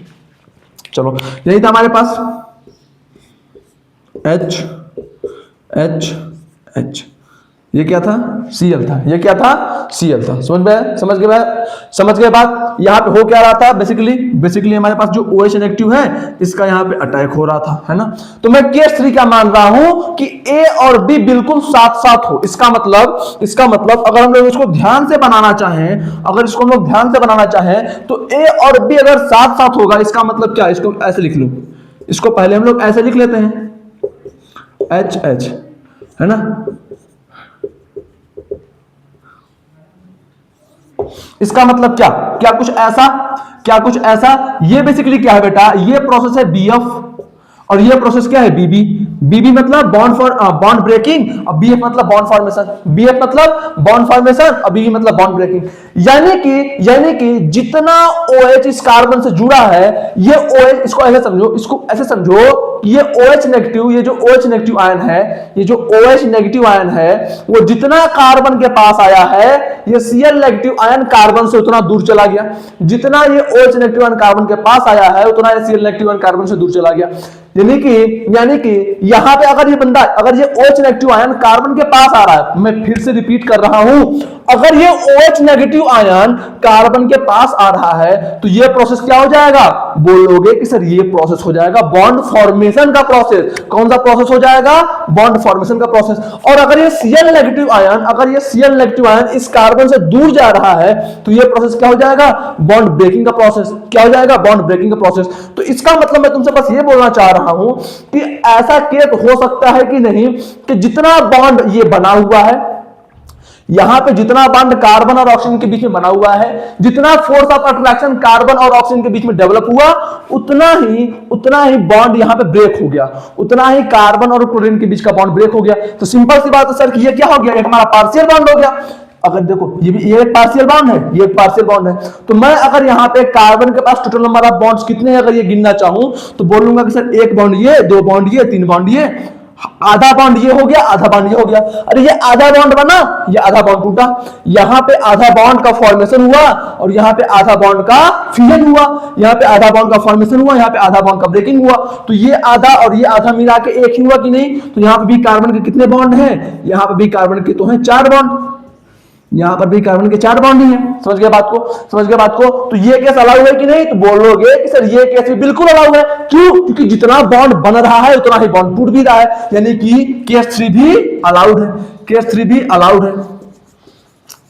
चलो यही था हमारे पास H H H। ये क्या था? Cl था। ये क्या था? Cl था। समझ में? समझ गए बात? यहाँ पे हो क्या रहा था? बेसिकली हमारे पास जो OH नेगेटिव है इसका यहाँ पे अटैक हो रहा था, है ना? तो मैं केस 3 क्या मान रहा हूं कि A और B बिल्कुल साथ साथ हो। इसका मतलब अगर हम लोग इसको ध्यान से बनाना चाहें, तो A और B अगर साथ साथ होगा, इसका मतलब क्या? इसको ऐसे लिख लो, इसको पहले हम लोग ऐसे लिख लेते हैं HH, है ना? इसका मतलब क्या कुछ ऐसा। ये बेसिकली क्या है बेटा? ये प्रोसेस है BF और ये प्रोसेस क्या है? BB मतलब बॉन्ड ब्रेकिंग और BF मतलब बॉन्ड फॉर्मेशन और BB मतलब बॉन्ड ब्रेकिंग। यानी कि जितना OH इस कार्बन से जुड़ा है, ये OH, इसको ऐसे समझो ये OH नेगेटिव, ये जो OH नेगेटिव आयन है, वो जितना कार्बन के पास आया है, ये Cl नेगेटिव आयन कार्बन से उतना दूर चला गया। जितना ये OH नेगेटिव आयन कार्बन के पास आया है उतना ये Cl नेगेटिव आयन कार्बन से दूर चला गया। यानी कि यहां पे अगर ये OH नेगेटिव आयन कार्बन के पास आ रहा है, मैं फिर से रिपीट कर रहा हूं, अगर ये OH नेगेटिव आयन कार्बन के पास आ रहा है तो ये प्रोसेस क्या हो जाएगा? बोलोगे कि सर ये प्रोसेस हो जाएगा बॉन्ड फॉर्मेशन का प्रोसेस। कौन सा प्रोसेस हो जाएगा? बॉन्ड फॉर्मेशन का प्रोसेस। और अगर ये Cl नेगेटिव आयन इस कार्बन से दूर जा रहा है तो ये प्रोसेस क्या हो जाएगा? बॉन्ड ब्रेकिंग का प्रोसेस। क्या हो जाएगा? बॉन्ड ब्रेकिंग का प्रोसेस। तो इसका मतलब मैं तुमसे बस ये बोलना चाह रहा हूं कि ऐसा केस हो सकता है कि नहीं कि जितना बॉन्ड ये बना हुआ है, यहां पे जितना बॉन्ड कार्बन और ऑक्सीजन के बीच में बना हुआ है, जितना फोर्स ऑफ अट्रैक्शन कार्बन और ऑक्सीजन के बीच में डेवलप हुआ, उतना ही बॉन्ड यहां पे ब्रेक हो गया, उतना ही कार्बन और क्लोरीन के बीच का बॉन्ड ब्रेक हो गया। तो सिंपल सी बात है सर कि ये क्या हो गया? एक हमारा पार्शियल बॉन्ड हो गया। अगर देखो ये एक पार्शियल बॉन्ड है, तो मैं अगर यहाँ पे कार्बन के पास टोटल नंबर ऑफ बॉन्ड्स कितने हैं अगर ये गिनना चाहूं तो बोलूंगा कि सर एक बॉन्ड ये, दो बॉन्ड ये, तीन बॉन्ड ये, आधा बॉन्ड ये हो गया, आधा बॉन्ड ये हो गया। अरे ये आधा बॉन्ड बना, ये आधा बॉन्ड टूटा। यहाँ पे आधा बॉन्ड का फॉर्मेशन हुआ और यहाँ पे आधा बॉन्ड का फ्यूजन हुआ। यहाँ पे आधा बॉन्ड का फॉर्मेशन हुआ, यहाँ पे आधा बॉन्ड का ब्रेकिंग हुआ। तो ये आधा और ये आधा मिला के एक ही हुआ कि नहीं? तो यहाँ पे भी कार्बन के कितने बॉन्ड हैं? यहाँ पे भी कार्बन के तो हैं 4 बॉन्ड। यहां पर भी कार्बन के 4 बॉन्ड ही है। समझ गए बात को, समझ गए बात को। तो ये केस अलाउ है कि नहीं, तो बोलोगे कि सर ये केस भी बिल्कुल अलाउ है। क्यों? क्योंकि जितना बॉन्ड बन रहा है उतना ही बॉन्ड टूट भी रहा है, यानी कि केस 3 भी अलाउड है, केस 3 भी अलाउड है।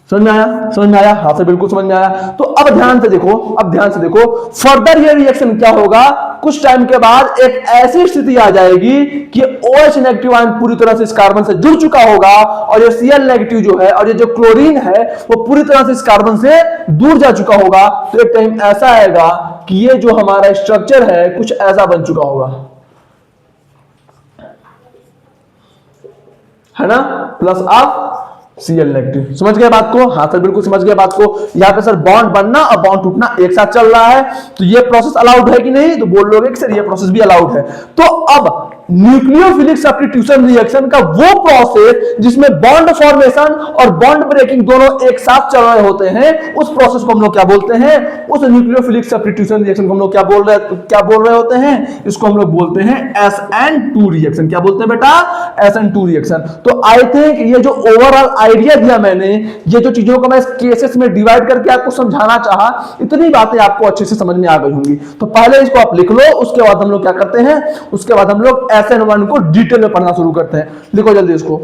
समझ में आया, समझ में आया, हाँ से बिल्कुल समझ में आया। तो अब ध्यान से देखो, अब ध्यान से देखो, फर्दर ये रिएक्शन क्या होगा, कुछ टाइम के बाद एक ऐसी स्थिति आ जाएगी कि OH नेगेटिव आयन पूरी तरह से इस कार्बन से जुड़ चुका होगा और ये Cl नेगेटिव जो है और ये जो क्लोरीन है वो पूरी तरह से इस कार्बन से दूर जा चुका होगा। तो एक टाइम ऐसा आएगा कि ये जो हमारा स्ट्रक्चर है कुछ ऐसा बन चुका होगा, है ना, प्लस आप Cl नेगेटिव। समझ गए बात को, हाँ सर बिल्कुल समझ गए बात को। यहाँ पे सर बॉन्ड बनना और बॉन्ड टूटना एक साथ चल रहा है, तो ये प्रोसेस अलाउड है कि नहीं, तो बोल लोगे कि सर ये प्रोसेस भी अलाउड है। तो अब न्यूक्लियोफिलिक सब्स्टिट्यूशन रिएक्शन का वो प्रोसेस जिसमें बॉन्ड फॉर्मेशन और बॉन्ड ब्रेकिंग दोनों एक साथ चल रहे होते हैं, उस प्रोसेस को हम लोग क्या बोलते हैं, उस न्यूक्लियोफिलिक सब्स्टिट्यूशन रिएक्शन को हम लोग क्या बोल रहे होते हैं, इसको हम लोग बोलते हैं SN2 रिएक्शन। क्या बोलते हैं बेटा, SN2 रिएक्शन। तो आई थिंक ये जो ओवरऑल आइडिया दिया मैंने, ये जो चीजों को मैं केसेस में डिवाइड करके आपको समझाना चाहा, इतनी बातें आपको अच्छे से समझ में आ गई होंगी। तो पहले इसको आप लिख लो, उसके बाद हम लोग क्या करते हैं, उसके बाद हम लोग SN1 को डिटेल में पढ़ना शुरू करते हैं। लिखो जल्दी इसको।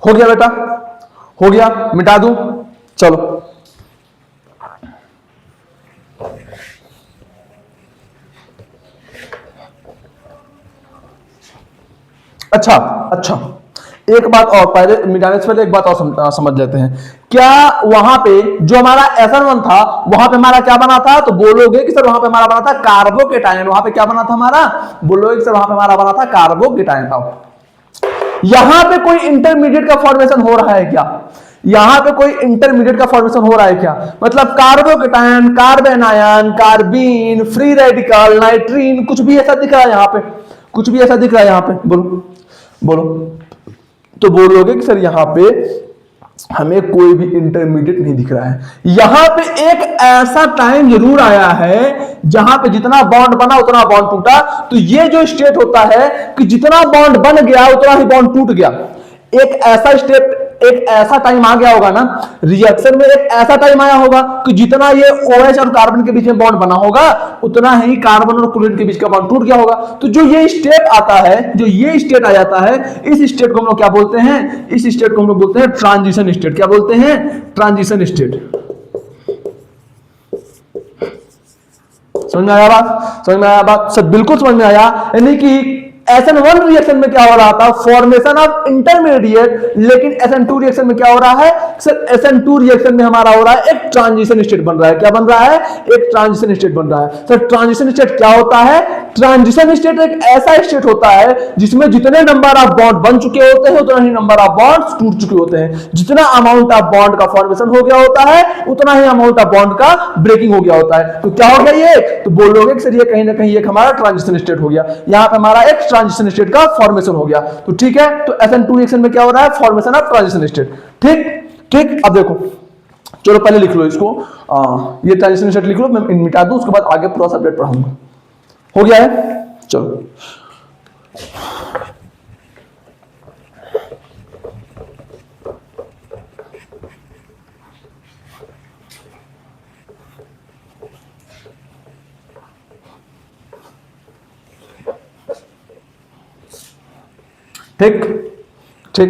हो गया बेटा, हो गया, मिटा दूं, चलो। अच्छा अच्छा, एक बात और, पहले मिटाने से पहले एक बात और समझ लेते हैं। क्या वहां पे जो हमारा SN1 था वहां पे हमारा क्या बना था, तो बोलोगे कि सर वहां पे हमारा बना था कार्बोकेटायन। वहां पे क्या बना था हमारा, बोलोगे कि सर वहां पे हमारा बना था कार्बोकेटायन। यहां पे कोई इंटरमीडिएट का फॉर्मेशन हो रहा है क्या, यहां पे कोई इंटरमीडिएट का फॉर्मेशन हो रहा है क्या, मतलब carbocation, carbon ion, carbene, free radical, नाइट्रीन, कुछ भी ऐसा दिख रहा है यहां पे, कुछ भी ऐसा दिख रहा है यहां पे, बोलो बोलो। तो बोलोगे कि सर यहां पे हमें कोई भी इंटरमीडिएट नहीं दिख रहा है। यहां पे एक ऐसा टाइम जरूर आया है जहां पे जितना बॉन्ड बना उतना बॉन्ड टूटा। तो ये जो स्टेट होता है कि जितना बॉन्ड बन गया उतना ही बॉन्ड टूट गया, एक ऐसा स्टेप, एक ऐसा टाइम आ गया होगा ना रिएक्शन में, एक ऐसा टाइम आया होगा कि जितना ये OH और कार्बन के बीच में बॉन्ड बना होगा उतना ही कार्बन और क्लोरीन के बीच का बॉन्ड टूट गया होगा। तो जो ये स्टेट आता है, जो ये स्टेट आ जाता है, इस स्टेट को हम लोग क्या बोलते हैं, इस स्टेट को हम लोग बोलते हैं ट्रांजिशन स्टेट। क्या बोलते हैं, ट्रांजिशन स्टेट। समझ में आया बात, समझ में आया बात, सब बिल्कुल समझ में आया। यानी कि SN1 रिएक्शन में क्या हो रहा था, फॉर्मेशन ऑफ इंटरमीडिएट, लेकिन SN2 रिएक्शन में क्या हो रहा है, सर SN2 रिएक्शन में हमारा हो रहा है एक ट्रांजिशन स्टेट बन रहा है। क्या बन रहा है, एक ट्रांजिशन स्टेट बन रहा है। सर ट्रांजिशन स्टेट क्या होता है, ट्रांजिशन स्टेट एक ऐसा स्टेट होता है जिसमें जितने नंबर ऑफ बॉन्ड बन चुके होते हैं उतना ही नंबर ऑफ बॉन्ड्स टूट चुके होते हैं। जितना अमाउंट ऑफ बॉन्ड का फॉर्मेशन हो गया होता है उतना ही अमाउंट ऑफ बॉन्ड का ब्रेकिंग हो गया होता है। तो क्या हो गया ये, तो बोलोगे कि सर ये कहीं ना कहीं एक हमारा ट्रांजिशन स्टेट हो गया, यहां पे हमारा एक ट्रांजिशन स्टेट का फॉर्मेशन हो गया। तो ठीक है, तो SN2 रिएक्शन में क्या हो रहा है, फॉर्मेशन ऑफ ट्रांजिशन स्टेट। ठीक ठीक, अब देखो, चलो पहले लिख लो इसको, ये ट्रांजिशन स्टेट लिख लो, मैं मिटा दूं, उसके बाद आगे पूरा सब्जेक्ट पढ़ाऊंगा। हो गया है, चलो। ठीक ठीक,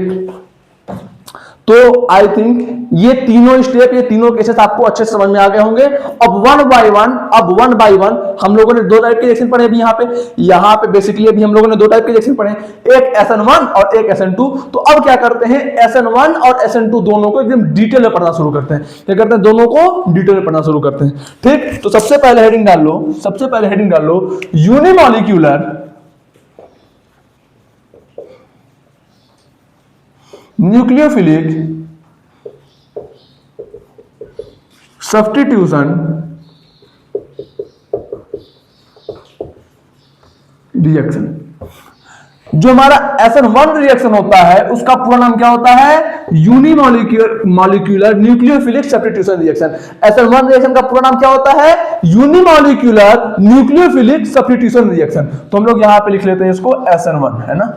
तो आई थिंक ये तीनों स्टेप, ये तीनों केसेस आपको अच्छे से समझ में आ गए होंगे। अब वन बाय वन हम लोगों ने दो टाइप के रिएक्शन पढ़े अभी यहाँ पे बेसिकली अभी हम लोगों ने दो टाइप के रिएक्शन पढ़े, एक SN1 और एक SN2। तो अब क्या करते हैं, SN1 और SN2 दोनों को एकदम डिटेल में पढ़ना शुरू करते हैं। क्या करते हैं, दोनों को डिटेल में पढ़ना शुरू करते हैं। ठीक, तो सबसे पहले हेडिंग डाल लो, सबसे पहले हेडिंग डाल लो, यूनिमॉलिक्यूलर न्यूक्लियोफिलिक सब्स्टिट्यूशन रिएक्शन। जो हमारा SN1 रिएक्शन होता है उसका पूरा नाम क्या होता है? Unimolecular nucleophilic substitution reaction. SN1 reaction का पूरा नाम क्या होता है? Unimolecular nucleophilic substitution reaction. तो हम लोग यहां पे लिख लेते हैं इसको SN1, है ना।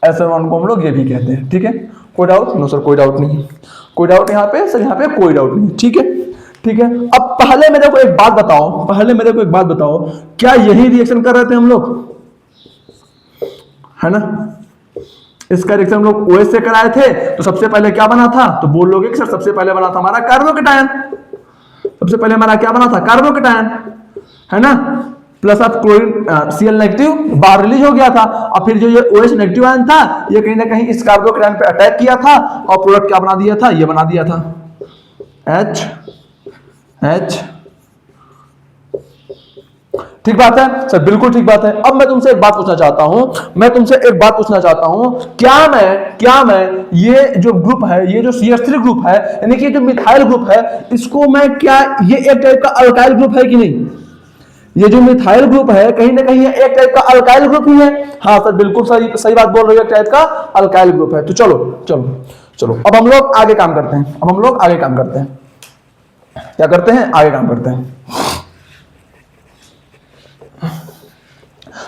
SN1 को हम लोग ये भी कहते हैं, ठीक है। कोई डाउट? नो सर, कोई डाउट नहीं। कोई डाउट यहाँ पे? सर यहाँ पे कोई डाउट नहीं, ठीक है, ठीक है। अब पहले मेरे को एक बात बताओ, क्या यही रिएक्शन कर रहे थे हम लोग, है ना? इसका रिएक्शन हम लोग OH से कराए थे, तो सबसे पहले क्या बना था? तो बोल लोगे कि सर सबसे पहले बना था हमारा कार्बोकेटायन। सबसे पहले हमारा क्या बना था? कार्बोकेटायन, है ना। Plus of chlorine Cl negative बाहर रिलीज हो गया था, और फिर जो ये OH नेगेटिव आयन था ये कहीं ना कहीं इस कार्बोकेटायन पे अटैक किया था और प्रोडक्ट क्या बना दिया था? ये बना दिया था H। ठीक बात है सर, बिल्कुल ठीक बात है। अब मैं तुमसे एक बात पूछना चाहता हूं, क्या मैं ये जो ग्रुप है, ये जो CH3 ग्रुप है, यानी कि जो मिथाइल ग्रुप है, इसको मैं क्या, ये एक टाइप का अल्काइल ग्रुप है कि नहीं? ये जो मिथाइल ग्रुप है कहीं ना कहीं एक टाइप का अल्काइल ग्रुप ही है। हाँ सर, बिल्कुल सही बात बोल रहे हो, एक टाइप का अल्काइल ग्रुप है। तो चलो अब हम लोग आगे काम करते हैं। क्या करते हैं? आगे काम करते हैं।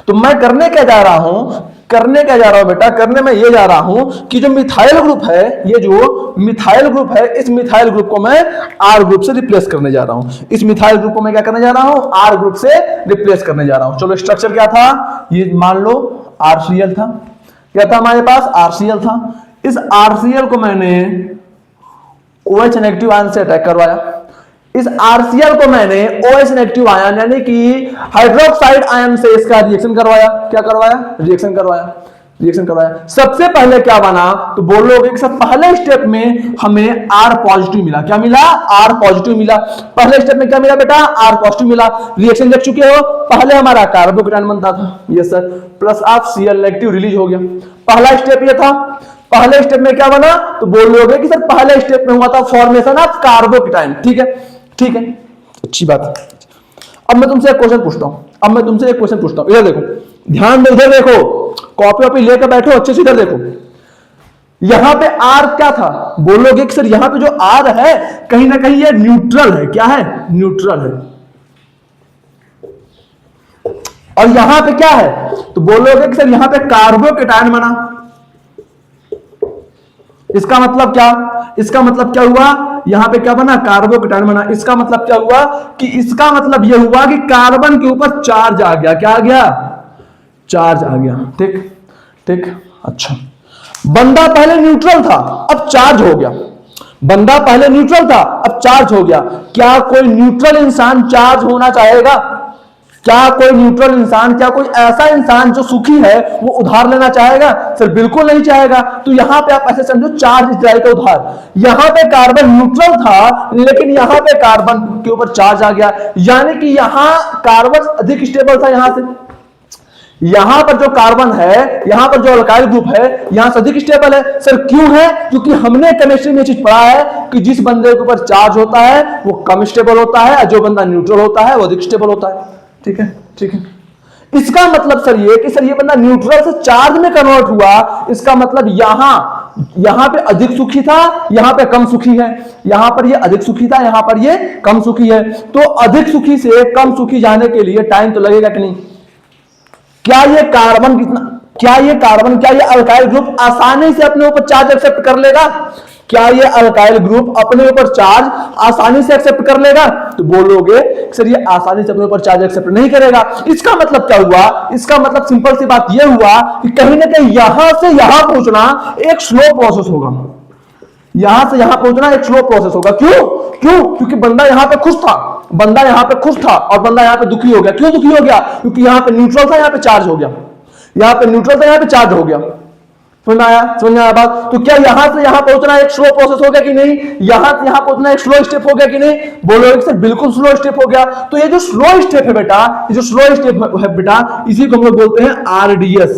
तो मैं करने क्या जा रहा हूं बेटा? करने में ये जा रहा हूं कि जो मिथाइल ग्रुप है, ये जो मिथाइल ग्रुप है, इस मिथाइल ग्रुप को मैं R ग्रुप से रिप्लेस करने जा रहा हूं। इस मिथाइल ग्रुप को मैं क्या करने जा रहा हूं? R ग्रुप से रिप्लेस करने जा रहा हूं। चलो, स्ट्रक्चर क्या था? ये मान लो RCl था। क्या था हमारे पास? RCl था। इस RCl को मैंने OH नेगेटिव आयन से अटैक करवाया। इस RCl को मैंने OH नेगेटिव आयन यानी कि हाइड्रोक्साइड आयन से इसका रिएक्शन करवाया। क्या करवाया? रिएक्शन करवाया। सबसे पहले क्या बना? तो बोलोगे कि सब पहले स्टेप में हमें R पॉजिटिव मिला। क्या मिला? R पॉजिटिव मिला। पहले स्टेप में क्या मिला बेटा? R पॉजिटिव मिला। रिएक्शन देख चुके हो, पहले हमारा कार्बोकेटायन बनता था, ये sir, plus of Cl negative release हो गया। पहला स्टेप ये था। पहले स्टेप में क्या बना? तो बोलोगे कि सर पहले स्टेप में हुआ था फॉर्मेशन ऑफ कार्बोकेटायन। ठीक है, अच्छी बात है। अब मैं तुमसे एक क्वेश्चन पूछता हूं, इधर देखो, ध्यान दो, इधर देखो, कॉपी लेकर बैठो, अच्छे से इधर देखो। यहां पे R क्या था? बोलोगे कि सर यहां पे जो R है कहीं ना कहीं ये न्यूट्रल है। क्या है? न्यूट्रल है। और यहां पे क्या है? तो बोलोगे कि सर यहां पे कार्बोकेटायन बना। इसका मतलब क्या हुआ? यहां पे क्या बना? कार्बोकेटायन बना। इसका मतलब क्या हुआ? कि इसका मतलब यह हुआ कि कार्बन के ऊपर चार्ज आ गया। क्या आ गया? चार्ज आ गया। ठीक, अच्छा। बंदा पहले न्यूट्रल था, अब चार्ज हो गया। क्या कोई न्यूट्रल इंसान चार्ज होना चाहेगा? क्या कोई ऐसा इंसान जो सुखी है वो उधार लेना चाहेगा? सर बिल्कुल नहीं चाहेगा। तो यहां पे आप ऐसे समझो, चार्ज इस जाएगा उधार। यहां पे कार्बन न्यूट्रल था, लेकिन यहां पे कार्बन के ऊपर चार्ज आ गया, यानी कि यहां कार्बन अधिक स्टेबल था। यहां पर जो कार्बन है, यहां पर जो अल्काइल ग्रुप है, यहां से अधिक स्टेबल है। सर क्यों है? क्योंकि हमने केमिस्ट्री में चीज पढ़ा है कि जिस बंदे के ऊपर चार्ज होता है वो कम स्टेबल होता है, और जो बंदा न्यूट्रल होता है वो अधिक स्टेबल होता है। ठीक है। इसका मतलब सर ये बंदा न्यूट्रल से चार्ज में कन्वर्ट हुआ। इसका मतलब यहां पे अधिक सुखी था, यहां पे कम सुखी है। यहां पर ये अधिक सुखी था, यहां पर ये कम सुखी है। तो अधिक सुखी से कम सुखी जाने के लिए टाइम तो लगेगा कि नहीं? क्या ये अल्काइल ग्रुप आसानी से अपने ऊपर चार्ज एक्सेप्ट कर लेगा? क्या ये अल्काइल ग्रुप अपने ऊपर चार्ज आसानी से एक्सेप्ट कर लेगा? तो बोलोगे सर ये आसानी से अपने ऊपर चार्ज एक्सेप्ट नहीं करेगा। इसका मतलब क्या हुआ? इसका मतलब सिंपल सी बात यह हुआ कि कहीं ना कहीं यहां से यहां पहुंचना एक स्लो प्रोसेस होगा। यहां से यहां पहुंचना एक स्लो प्रोसेस होगा। क्यों? क्योंकि बंदा यहां पे खुश था, और बंदा यहां पे दुखी हो गया। क्यों दुखी हो गया? क्योंकि यहां पे न्यूट्रल था, यहां पे चार्ज हो गया। समझ में आया बात? तो क्या यहां से यहां पहुंचना एक स्लो प्रोसेस हो गया कि नहीं? यहां से यहां पहुंचना एक स्लो स्टेप हो गया कि नहीं? बोलोगे सर बिल्कुल स्लो स्टेप हो गया। तो ये जो स्लो स्टेप है बेटा, इसी को हम लोग बोलते हैं RDS।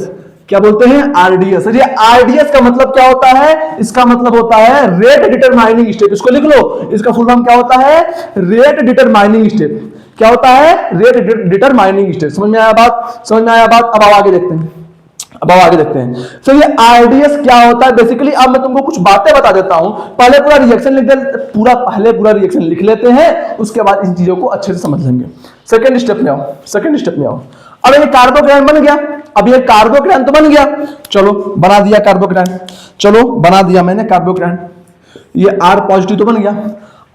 क्या बोलते हैं? आरडीएस। ये आरडीएस का मतलब क्या होता है? इसका मतलब होता है रेट डिटरमाइनिंग स्टेप। इसको लिख लो, इसका फुल फॉर्म क्या होता है? Rate determining step. क्या होता है? Rate determining step. समझ में आया बात? समझ में आया बात? अब आगे देखते हैं, अब आगे देखते हैं। तो ये आरडीएस क्या होता है बेसिकली? अब मैं तुमको कुछ बातें बता देता हूं, पहले पूरा रिएक्शन लिख दे, पहले पूरा रिएक्शन लिख लेते हैं, उसके बाद इन चीजों को अच्छे से समझ लेंगे। सेकंड स्टेप में आओ, सेकंड स्टेप में आओ। अब ये कार्बोकेटायन बन गया, अब ये कार्बोकेटायन तो बन गया, चलो बना दिया कार्बोकेटायन, चलो बना दिया मैंने कार्बोकेटायन, ये R पॉजिटिव तो बन गया।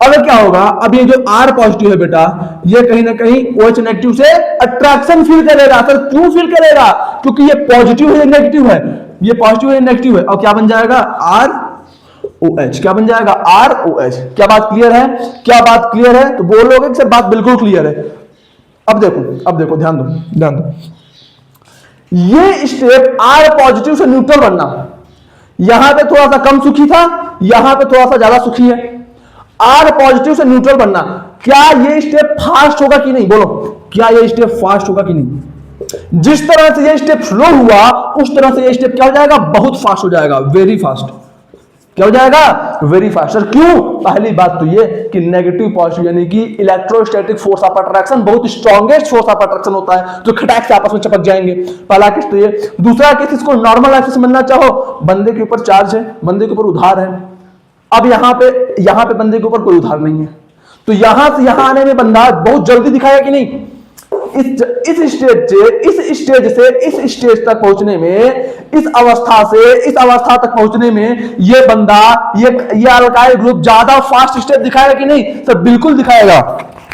अब क्या होगा? अब ये जो R पॉजिटिव है बेटा, ये कहीं ना कहीं OH नेगेटिव से अट्रैक्शन फील करेगा। सर क्यों फील करेगा? क्योंकि ये पॉजिटिव है, नेगेटिव है, ये पॉजिटिव है, नेगेटिव है, और क्या बन जाएगा? ROH। क्या बन जाएगा? ROH। क्या बात क्लियर है? क्या बात क्लियर है? तो बोलोगे कि सर बात बिल्कुल क्लियर है। अब देखो, अब देखो, ध्यान दो, ध्यान दो। ये स्टेप R पॉजिटिव से न्यूट्रल बनना, यहां पे थोड़ा सा कम सुखी था, यहां पे थोड़ा सा ज्यादा सुखी है। R पॉजिटिव से न्यूट्रल बनना, क्या ये स्टेप फास्ट होगा कि नहीं? बोलो, क्या ये स्टेप फास्ट होगा कि नहीं? जिस तरह से ये स्टेप स्लो हुआ, उस तरह से ये स्टेप क्या हो जाएगा? बहुत फास्ट हो जाएगा, वेरी फास्ट। क्या हो जाएगा? Very fast. सर क्यों? पहली बात तो ये कि नेगेटिव पॉजिटिव यानी कि इलेक्ट्रोस्टैटिक फोर्स ऑफ अट्रैक्शन बहुत स्ट्रॉन्गेस्ट फोर्स ऑफ अट्रैक्शन होता है, जो खटाक से आपस में चिपक जाएंगे। पहला केस तो ये। दूसरा केस, इसको नॉर्मल लाइफ से समझना चाहो, बंदे के ऊपर चार्ज है, बंदे के ऊपर उधार है। अब यहां पे बंदे के ऊपर कोई उधार नहीं है, तो यहां से यहां आने में बंदा बहुत जल्दी दिखाएगा कि नहीं? इस स्टेज से इस स्टेज तक पहुंचने में, इस अवस्था तक पहुंचने में ये बंदा, ये अल्काइल ग्रुप ज्यादा फास्ट स्टेप दिखाएगा कि नहीं? सर बिल्कुल दिखाएगा।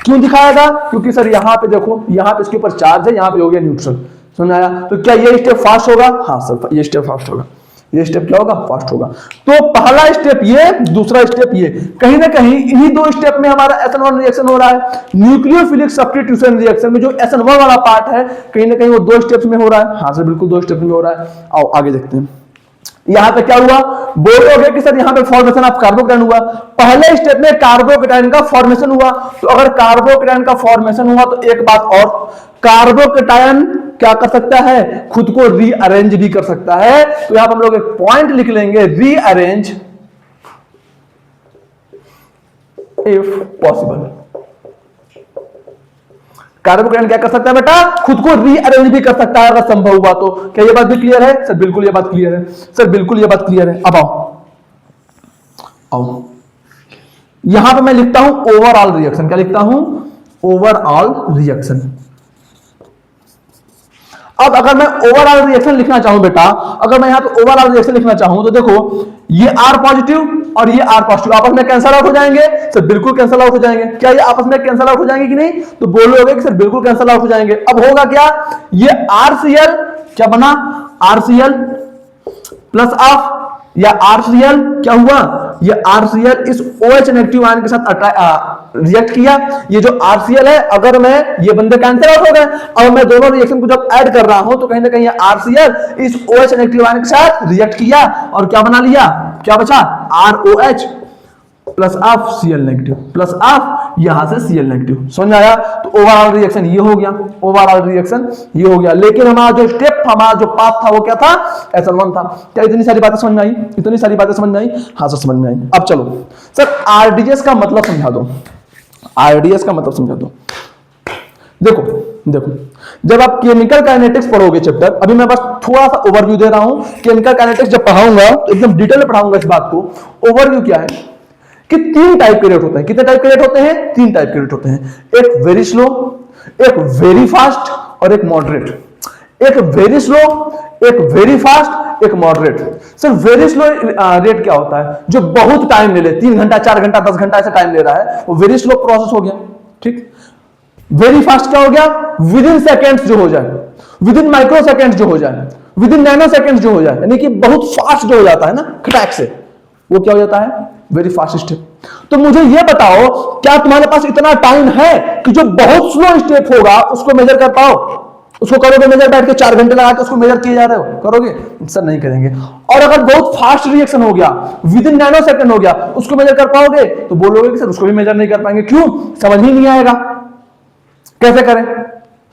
क्यों दिखाएगा? क्योंकि सर यहां पे देखो, यहां पे इसके ऊपर चार्ज है, यहां पे हो गया न्यूट्रल। समझ आया? तो क्या ये स्टेप फास्ट होगा? हाँ सर, ये स्टेप फास्ट होगा। ये स्टेप क्या होगा? फास्ट होगा। तो पहला स्टेप ये, दूसरा स्टेप ये, कहीं ना कहीं इन्हीं दो स्टेप में हमारा SN1 रिएक्शन हो रहा है। न्यूक्लियोफिलिक सब्स्टिट्यूशन रिएक्शन में जो SN1 वाला पार्ट है, कहीं ना कहीं वो दो स्टेप्स में हो रहा है। हाँ सर बिल्कुल दो स्टेप में हो रहा है। आओ आगे देखते हैं। यहां पे क्या हुआ? बोलोगे कि सर यहां पे फॉर्मेशन ऑफ कार्बोकेटायन हुआ। पहले स्टेप में कार्बोकेटायन का फॉर्मेशन हुआ, तो अगर कार्बोकेटायन का फॉर्मेशन हुआ तो एक बात और, कार्बोकेटायन क्या कर सकता है? खुद को रीअरेंज भी कर सकता है। तो यहां पर हम लोग एक पॉइंट लिख लेंगे, रीअरेंज इफ पॉसिबल। कार्बोकेटायन क्या कर सकता है बेटा? खुद को रीअरेंज भी कर सकता है अगर संभव हुआ तो। क्या ये बात भी क्लियर है? सर बिल्कुल ये बात क्लियर है। सर बिल्कुल ये बात क्लियर है। अब आओ यहां पे मैं लिखता हूं ओवरऑल रिएक्शन। क्या लिखता हूं? Overall reaction. अब अगर मैं ओवरऑल रिएक्शन लिखना चाहूं बेटा, अगर मैं यहां पे ओवरऑल रिएक्शन लिखना चाहूं तो देखो, ये R पॉजिटिव और ये R पॉजिटिव आपस में कैंसल आउट हो जाएंगे। सर बिल्कुल कैंसल आउट हो जाएंगे। क्या ये आपस में कैंसल आउट हो जाएंगे कि नहीं? तो बोलोगे कि सर बिल्कुल कैंसल आउट हो जाएंगे। अब होगा क्या? ये RCl क्या बना? RCl प्लस ऑफ, या RCl क्या हुआ? ये RCl इस OH नेगेटिव आयन के साथ रिएक्ट किया। ये जो RCl है, अगर मैं, ये बंदे कैंसिल आउट हो गए, अब मैं दोनों रिएक्शन को जब ऐड कर रहा हूं तो कहीं ना कहीं ये RCl इस OH नेगेटिव आयन के साथ रिएक्ट किया और क्या बना लिया? क्या बचा? ROH plus of Cl negative, plus of यहां से Cl नेगेटिव। समझ आया? तो ओवरऑल रिएक्शन ये हो गया, ओवरऑल रिएक्शन ये हो गया। लेकिन हमारा जो स्टेप था, हमारा जो पाथ था, वो क्या था? SN1 था। क्या इतनी सारी बातें समझ में आई? इतनी सारी बातें समझ में आई? हाँ सर समझ में आई। अब चलो सर RDS का मतलब समझा दो। RDS का मतलब समझा दो। देखो देखो, जब आप केमिकल काइनेटिक्स पढ़ोगे चैप्टर, अभी मैं बस थोड़ा सा ओवरव्यू दे रहा हूं। केमिकल काइनेटिक्स जब पढ़ाऊंगा तो एकदम डिटेल में पढ़ाऊंगा इस बात को। ओवरव्यू क्या है कि तीन टाइप के रेट होते हैं। कितने टाइप के रेट होते हैं? तीन टाइप के रेट होते हैं। एक वेरी स्लो, एक वेरी फास्ट और एक मॉडरेट। एक वेरी स्लो, एक वेरी फास्ट, एक moderate. Sir very slow rate क्या होता है? जो बहुत टाइम ले ले, 3 घंटा 4 घंटा 10 घंटा ऐसा टाइम ले रहा है, वो वेरी स्लो प्रोसेस हो गया। ठीक। वेरी फास्ट क्या हो गया? विद इन सेकेंड्स जो हो जाए, विद इन माइक्रो सेकेंड्स जो हो जाए, विद इन नैनो सेकेंड्स जो हो जाए, यानी कि बहुत फास्ट जो हो जाता है ना खटाक से, वो क्या हो जाता है? Very fast step. तो मुझे ये बताओ, क्या तुम्हारे पास इतना टाइम है कि जो बहुत स्लो स्टेप होगा उसको मेजर कर पाओ? उसको करोगे मेजर? बैठ के 4 घंटे लगा के उसको मेजर किए जा रहे हो, करोगे? सर नहीं करेंगे। और अगर बहुत फास्ट रिएक्शन हो गया, विद इन नैनो सेकंड हो गया, उसको मेजर कर पाओगे? तो बोलोगे कि सर उसको भी मेजर नहीं कर पाएंगे। क्यों? समझ ही नहीं आएगा। कैसे करें?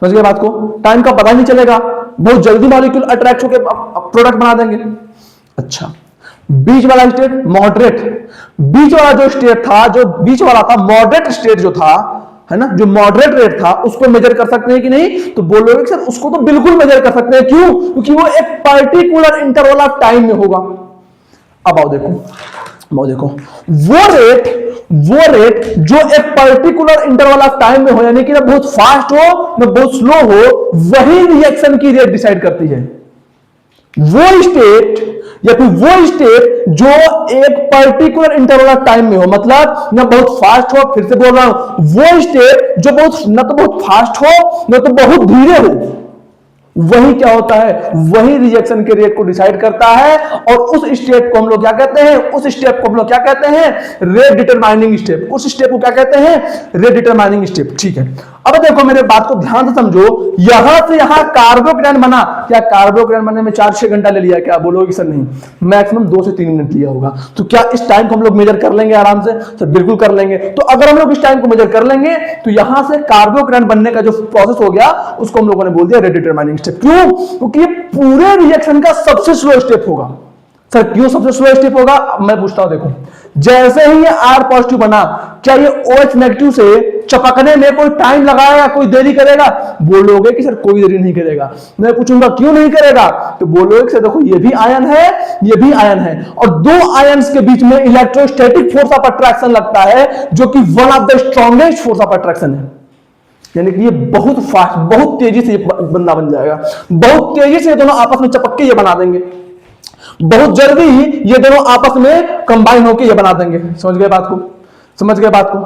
समझ गए बात को? टाइम का पता नहीं चलेगा, बहुत जल्दी मॉलिक्यूल अट्रैक्ट होकर प्रोडक्ट बना देंगे। अच्छा, बीच वाला स्टेट मॉडरेट, बीच वाला जो स्टेट था, जो बीच वाला था मॉडरेट स्टेट जो था, है ना, जो मॉडरेट रेट था, उसको मेजर कर सकते हैं कि नहीं? तो बोलोगे सर उसको तो बिल्कुल मेजर कर सकते हैं। क्यों? क्योंकि वो एक पर्टिकुलर इंटरवल ऑफ टाइम में होगा। अब आओ देखो, वो रेट जो एक पर्टिकुलर इंटरवल ऑफ टाइम में हो, यानी कि ना बहुत फास्ट हो ना बहुत स्लो हो, वही रिएक्शन की रेट डिसाइड करती है। वो स्टेट या फिर वो स्टेट जो एक पर्टिकुलर इंटरवल ऑफ टाइम में हो, मतलब ना बहुत फास्ट हो, फिर से बोल रहा हूं, वो स्टेट जो बहुत ना तो बहुत फास्ट हो ना तो बहुत धीरे हो, वही क्या होता है, वही रिएक्शन के रेट को डिसाइड करता है। और उस स्टेप को हम लोग क्या कहते हैं? उस स्टेप को हम लोग क्या कहते हैं? Rate determining step. उस स्टेप को क्या कहते हैं? Rate determining step. ठीक है, अब देखो मेरे बात को ध्यान से समझो, यहां से यहां कार्बोकेटायन बना, क्या कार्बोकेटायन बनने में 4-6 घंटा ले लिया? क्या बोलोगे सर नहीं, मैक्सिमम 2 से 3 मिनट लिया होगा। तो क्या इस टाइम को हम लोग मेजर कर लेंगे आराम से? सर बिल्कुल कर लेंगे। तो अगर हम लोग इस टाइम को मेजर कर लेंगे तो यहां से कार्बोकेटायन बनने का जो प्रोसेस हो गया उसको हम लोगों ने बोल दिया रेट डिटरमाइनिंग स्टेप। क्यों? क्योंकि ये पूरे रिएक्शन का सबसे स्लो स्टेप होगा। सर क्यों सबसे स्लो स्टेप होगा? मैं पूछता हूं, देखो जैसे ही ये R पॉजिटिव बना, क्या ये OH नेगेटिव से चपकने में कोई टाइम लगाएगा, कोई देरी करेगा? बोलोगे कि सर कोई देरी नहीं करेगा। मैं पूछूंगा क्यों नहीं करेगा, तो बोलोगे कि सर देखो ये भी आयन है, ये भी आयन है, और दो आयन्स के बीच में इलेक्ट्रोस्टैटिक फोर्स ऑफ अट्रैक्शन लगता है, जो कि one of the strongest force of attraction है। यानी कि ये बहुत फास्ट, बहुत तेजी से बंदा बन जाएगा, बहुत तेजी से ये दोनों आपस में चपक के ये बना देंगे, बहुत जल्दी ही ये दोनों आपस में कंबाइन होकर ये बना देंगे। समझ गए बात को? समझ गए बात को?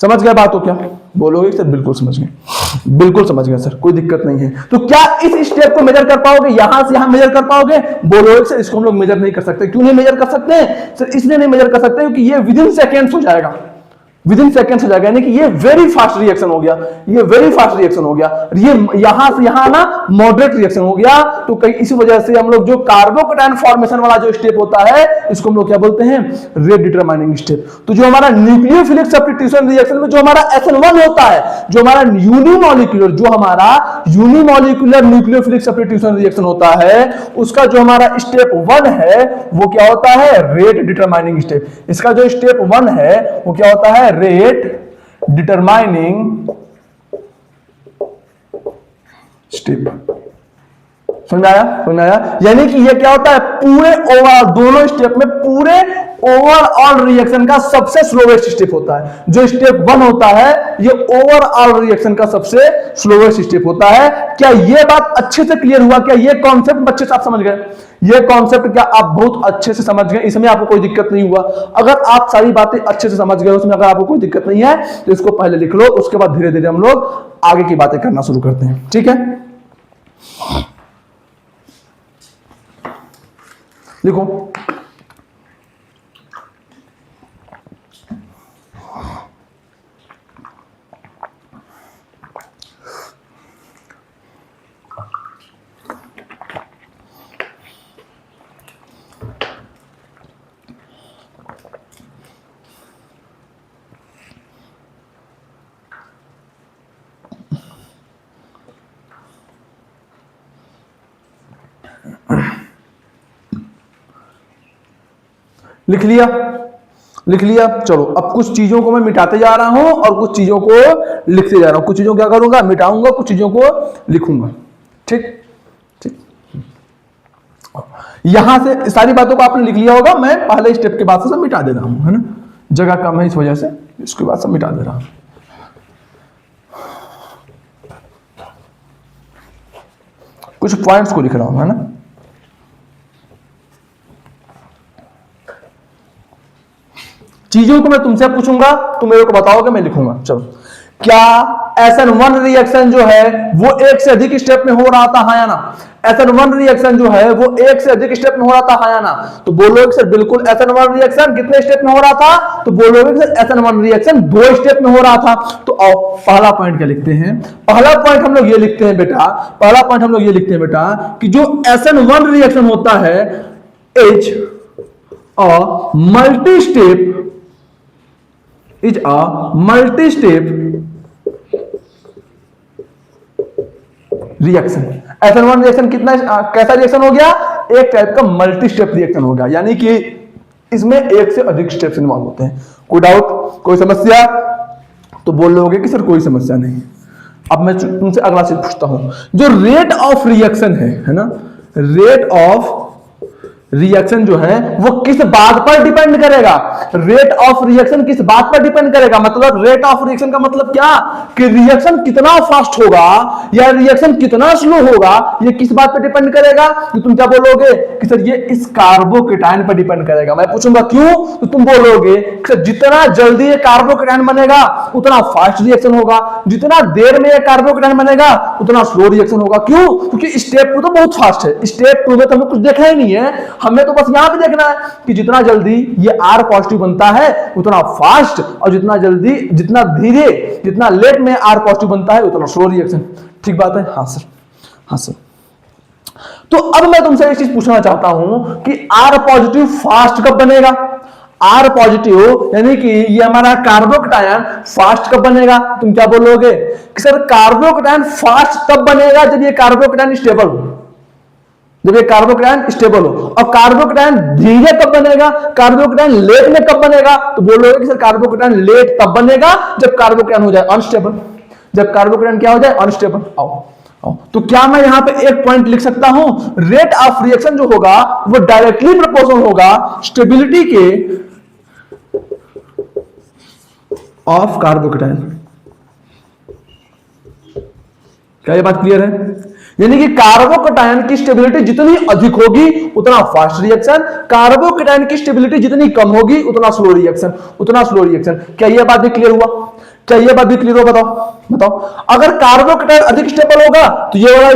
समझ गए बात को? क्या बोलोगे सर? बिल्कुल समझ गए, बिल्कुल समझ गए सर, कोई दिक्कत नहीं है। तो क्या इस स्टेप को मेजर कर पाओगे? यहां से यहां मेजर कर पाओगे? बोलोगे सर इसको हम लोग मेजर नहीं कर सकते। क्यों नहीं मेजर कर सकते? सर इसलिए नहीं मेजर कर सकते क्योंकि ये विद इन सेकेंड्स हो जाएगा, विद इन सेकेंड्स हो जाएगा, यानी कि ये वेरी फास्ट रिएक्शन हो गया, ये वेरी फास्ट रिएक्शन हो गया। ये यहां से यहां ना मॉडरेट रिएक्शन हो गया। तो कई इसी वजह से हम लोग जो कार्बोकेटायन फॉर्मेशन वाला जो स्टेप होता है इसको हम लोग क्या बोलते हैं? Rate determining step. तो जो हमारा न्यूक्लियोफिलिक सब्स्टिट्यूशन रिएक्शन में जो हमारा SN1 होता है, जो हमारा यूनिमॉलिक्यूलर न्यूक्लियोफिलिक सब्स्टिट्यूशन रिएक्शन होता है, उसका जो हमारा स्टेप 1 है वो क्या होता है? Rate determining step. इसका जो स्टेप 1 है वो क्या होता है? Rate determining step. समझ आया? समझ आया? यानी कि ये क्या होता है? पूरे ओवरऑल दोनों स्टेप में पूरे ओवरऑल रिएक्शन का सबसे स्लोवेस्ट स्टेप होता है। जो स्टेप 1 होता है ये ओवरऑल रिएक्शन का सबसे स्लोवेस्ट स्टेप होता है। क्या ये बात अच्छे से क्लियर हुआ? क्या ये कॉन्सेप्ट अच्छे से आप समझ गए? ये कॉन्सेप्ट क्या आप बहुत अच्छे से समझ गए? इसमें आपको कोई दिक्कत नहीं हुआ? अगर आप सारी बातें अच्छे से समझ गए, उसमें अगर आपको कोई दिक्कत नहीं है तो इसको पहले लिख लो, उसके बाद धीरे धीरे हम लोग आगे की बातें करना शुरू करते हैं। ठीक है, लिखो। लिख लिया? लिख लिया? चलो अब कुछ चीजों को मैं मिटाते जा रहा हूं और कुछ चीजों को लिखते जा रहा हूं। कुछ चीजों क्या करूंगा? मिटाऊंगा, कुछ चीजों को लिखूंगा। ठीक ठीक। यहां से सारी बातों को आपने लिख लिया होगा, मैं पहले स्टेप के बाद से सब मिटा दे रहा हूं, है ना, जगह कम है इस वजह से इसके बाद सब मिटा दे रहा हूं। कुछ पॉइंट्स को लिख रहा हूं, है ना। चीजों को मैं तुमसे पूछूंगा, तुम मेरे को बताओगे, मैं लिखूंगा। चलो, क्या SN1 रिएक्शन जो है वो एक से अधिक स्टेप में हो रहा था, हाँ या ना? SN1 रिएक्शन जो है वो एक से अधिक स्टेप में हो रहा था, हाँ या ना? तो बोलोगे सर बिल्कुल। SN1 रिएक्शन कितने स्टेप में हो रहा था? तो बोलोगे सर SN1 रिएक्शन 2 स्टेप में हो रहा था। तो आओ पहला पॉइंट क्या लिखते हैं? पहला पॉइंट हम लोग ये लिखते हैं बेटा, पहला पॉइंट हम लोग ये लिखते हैं बेटा कि जो SN1 रिएक्शन होता है is a multi step, is a multi-step reaction. SN1 reaction कितना कैसा रिएक्शन हो गया? एक टाइप का मल्टी स्टेप रिएक्शन हो गया, यानी कि इसमें एक से अधिक स्टेप्स इन्वॉल्व होते हैं। कोई डाउट, कोई समस्या? तो बोल लोगे कि सर कोई समस्या नहीं। अब मैं तुमसे अगला चीज पूछता हूं, जो रेट ऑफ रिएक्शन है ना, रेट ऑफ रिएक्शन जो है वो किस बात पर डिपेंड करेगा? रेट ऑफ रिएक्शन किस बात पर डिपेंड करेगा? मतलब रेट ऑफ रिएक्शन का मतलब क्या कि रिएक्शन कितना फास्ट होगा या रिएक्शन कितना स्लो होगा, ये किस बात पर डिपेंड करेगा? तो तुम क्या बोलोगे कि सर ये इस कार्बोकेटायन पर डिपेंड करेगा। मैं पूछूंगा क्यों, तो तुम बोलोगे कि सर जितना जल्दी ये कार्बोकेटायन बनेगा उतना फास्ट रिएक्शन होगा, जितना देर में ये कार्बोकेटायन बनेगा उतना स्लो रिएक्शन होगा। क्यों? क्योंकि स्टेप 2 तो बहुत फास्ट है, स्टेप 2 में तो हमें कुछ देखा ही नहीं है, हमें तो बस यहां पे देखना है कि जितना जल्दी ये R पॉजिटिव बनता है उतना फास्ट, और जितना जल्दी, जितना धीरे, जितना लेट में R पॉजिटिव बनता है उतना स्लो रिएक्शन। ठीक बात है? हाँ सर, हाँ सर। तो अब मैं तुमसे एक चीज पूछना चाहता हूं कि R पॉजिटिव फास्ट कब बनेगा? R पॉजिटिव यानी कि ये हमारा कार्बोकेटायन फास्ट कब बनेगा? तुम क्या बोलोगे कि सर कार्बोकेटायन फास्ट तब बनेगा जब ये कार्बोकेटायन स्टेबल हो, जब ये कार्बोकेटायन स्टेबल हो। और कार्बोकेटायन धीरे कब बनेगा? कार्बोकेटायन लेट में कब बनेगा? तो बोलोगे कि सर कार्बोकेटायन लेट तब बनेगा जब कार्बोकेटायन हो जाए अनस्टेबल, जब कार्बोकेटायन क्या हो जाए? अनस्टेबल। आओ आओ, तो क्या मैं यहां पे एक पॉइंट लिख सकता हूं, रेट ऑफ रिएक्शन जो होगा वो डायरेक्टली प्रोपोर्शनल होगा स्टेबिलिटी के ऑफ कार्बोकेटायन। क्या ये बात क्लियर है? यानी कि कार्बोकेटायन की स्टेबिलिटी जितनी अधिक होगी उतना फास्ट रिएक्शन, कार्बोकेटायन की स्टेबिलिटी जितनी कम होगी उतना स्लो रिएक्शन, उतना स्लो रिएक्शन। क्या ये बात भी क्लियर हुआ? क्या ये बात भी क्लियर हो? बताओ बताओ। अगर कार्बोकेटायन अधिक स्टेबल होगा तो ये वाला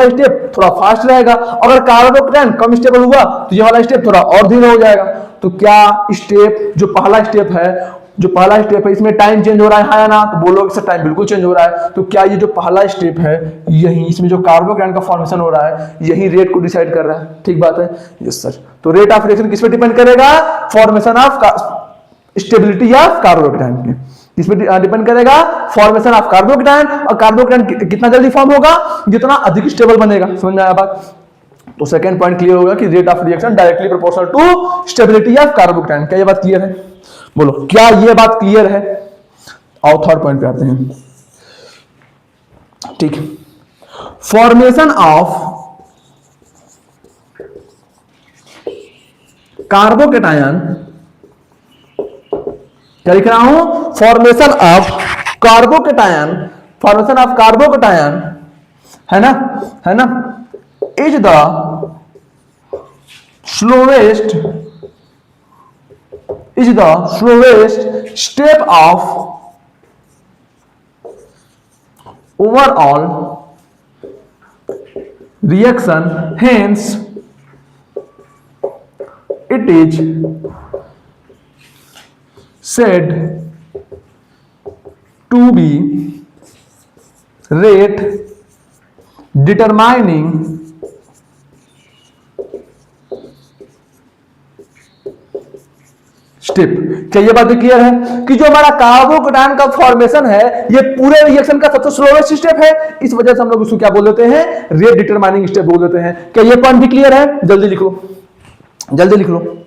स्टेप थोड़ा फास्ट रहेगा, अगर कार्बोकेटायन कम स्टेबल हुआ तो ये वाला स्टेप थोड़ा और धीरे हो जाएगा। तो क्या स्टेप जो पहला स्टेप है इसमें टाइम चेंज हो रहा है, हाँ या ना? तो बोलोगे सर टाइम बिल्कुल चेंज हो रहा है। तो क्या ये जो पहला स्टेप है यही, इसमें जो कार्बोकेटायन का फॉर्मेशन हो रहा है यही रेट को डिसाइड कर रहा है? ठीक बात है, यस सर। तो रेट ऑफ रिएक्शन किस पे डिपेंड करेगा? Formation of stability of carbocation पे। किस पे डिपेंड करेगा? Formation of carbocation. और कार्बोकेटायन कितना जल्दी फॉर्म होगा? जितना अधिक स्टेबल बनेगा। समझ में आया बात? तो सेकंड पॉइंट क्लियर होगा कि rate of reaction directly proportional to stability of carbocation. क्या ये बात क्लियर है? बोलो, क्या ये बात क्लियर है? आओ थर्ड पॉइंट पे आते हैं। ठीक, फॉर्मेशन ऑफ कार्बोकेटायन, क्या लिख रहा हूं? Formation of carbocation, formation of carbocation है ना, है ना, is the slowest step of overall reaction, hence it is said to be rate determining step. क्या ये बात क्लियर है कि जो हमारा कार्बोकेटायन का फॉर्मेशन है ये पूरे रिएक्शन का सबसे स्लोवेस्ट स्टेप है, इस वजह से हम लोग उसको क्या बोल देते हैं? रेट डिटरमाइनिंग स्टेप बोल देते हैं। क्या ये पॉइंट भी क्लियर है? जल्दी लिख लो, जल्दी लिख लो।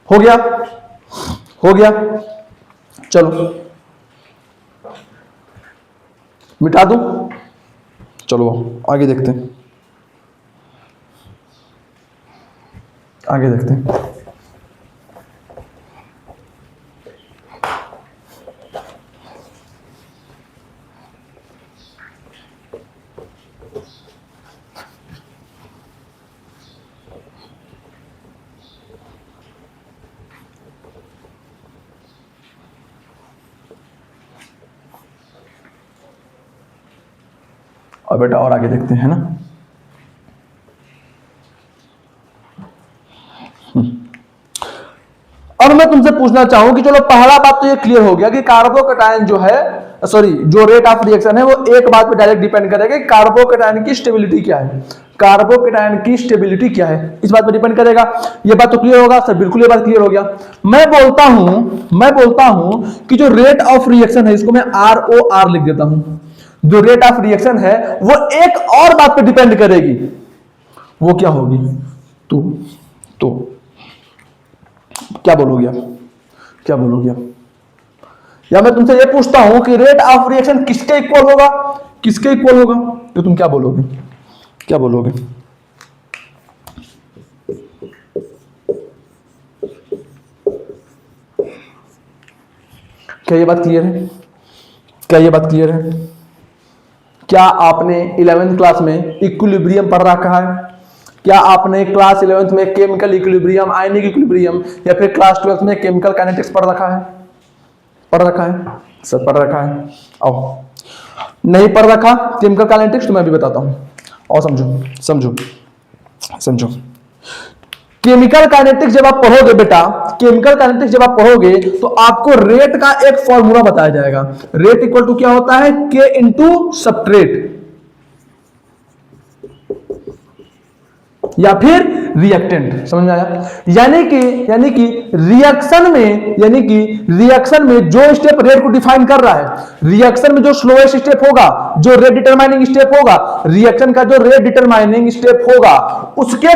हो गया, हो गया, चलो मिटा दूं, चलो आगे देखते हैं, आगे देखते हैं। और बेटा और आगे देखते हैं ना। अब मैं तुमसे पूछना चाहूं कि चलो पहला बात तो ये क्लियर हो गया कि कार्बोकैटायन जो है, सॉरी, जो रेट ऑफ रिएक्शन है वो एक बात पे डायरेक्ट डिपेंड करेगा कि कार्बोकैटायन की स्टेबिलिटी क्या है। कार्बोकैटायन की स्टेबिलिटी क्या है, इस बात पर डिपेंड करेगा। ये बात तो क्लियर होगा सर? बिल्कुल ये बात क्लियर हो गया। मैं बोलता हूं कि जो रेट ऑफ रिएक्शन है इसको मैं ROR लिख देता हूं। जो रेट ऑफ रिएक्शन है वो एक और बात पे डिपेंड करेगी, वो क्या होगी? तो क्या बोलोगे आप? क्या बोलोगे आप? या मैं तुमसे ये पूछता हूं कि रेट ऑफ रिएक्शन किसके इक्वल होगा? किसके इक्वल होगा? तो तुम क्या बोलोगे? क्या बोलोगे? क्या ये बात क्लियर है? क्या ये बात क्लियर है? क्या आपने 11th क्लास में इक्विलिब्रियम पढ़ रखा है? क्या आपने क्लास 11th में केमिकल इक्विलिब्रियम, आयनिक इक्विलिब्रियम, या फिर क्लास 12th में केमिकल काइनेटिक्स पढ़ रखा है? पढ़ रखा है सर? पढ़ रखा है। आओ, नहीं पढ़ रखा केमिकल काइनेटिक्स तो मैं भी बताता हूं, और समझो। केमिकल काइनेटिक्स जब आप पढ़ोगे बेटा, केमिकल काइनेटिक्स जब आप पढ़ोगे तो आपको रेट का एक फॉर्मूला बताया जाएगा। रेट इक्वल टू क्या होता है? K इंटू सबट्रेट या फिर रिएक्टेंट। समझ में आया? यानी कि रिएक्शन में जो स्टेप रेट को डिफाइन कर रहा है, रिएक्शन में जो स्लोएस्ट स्टेप होगा, जो रेट डिटरमाइनिंग स्टेप होगा, रिएक्शन का जो रेट डिटरमाइनिंग स्टेप होगा, उसके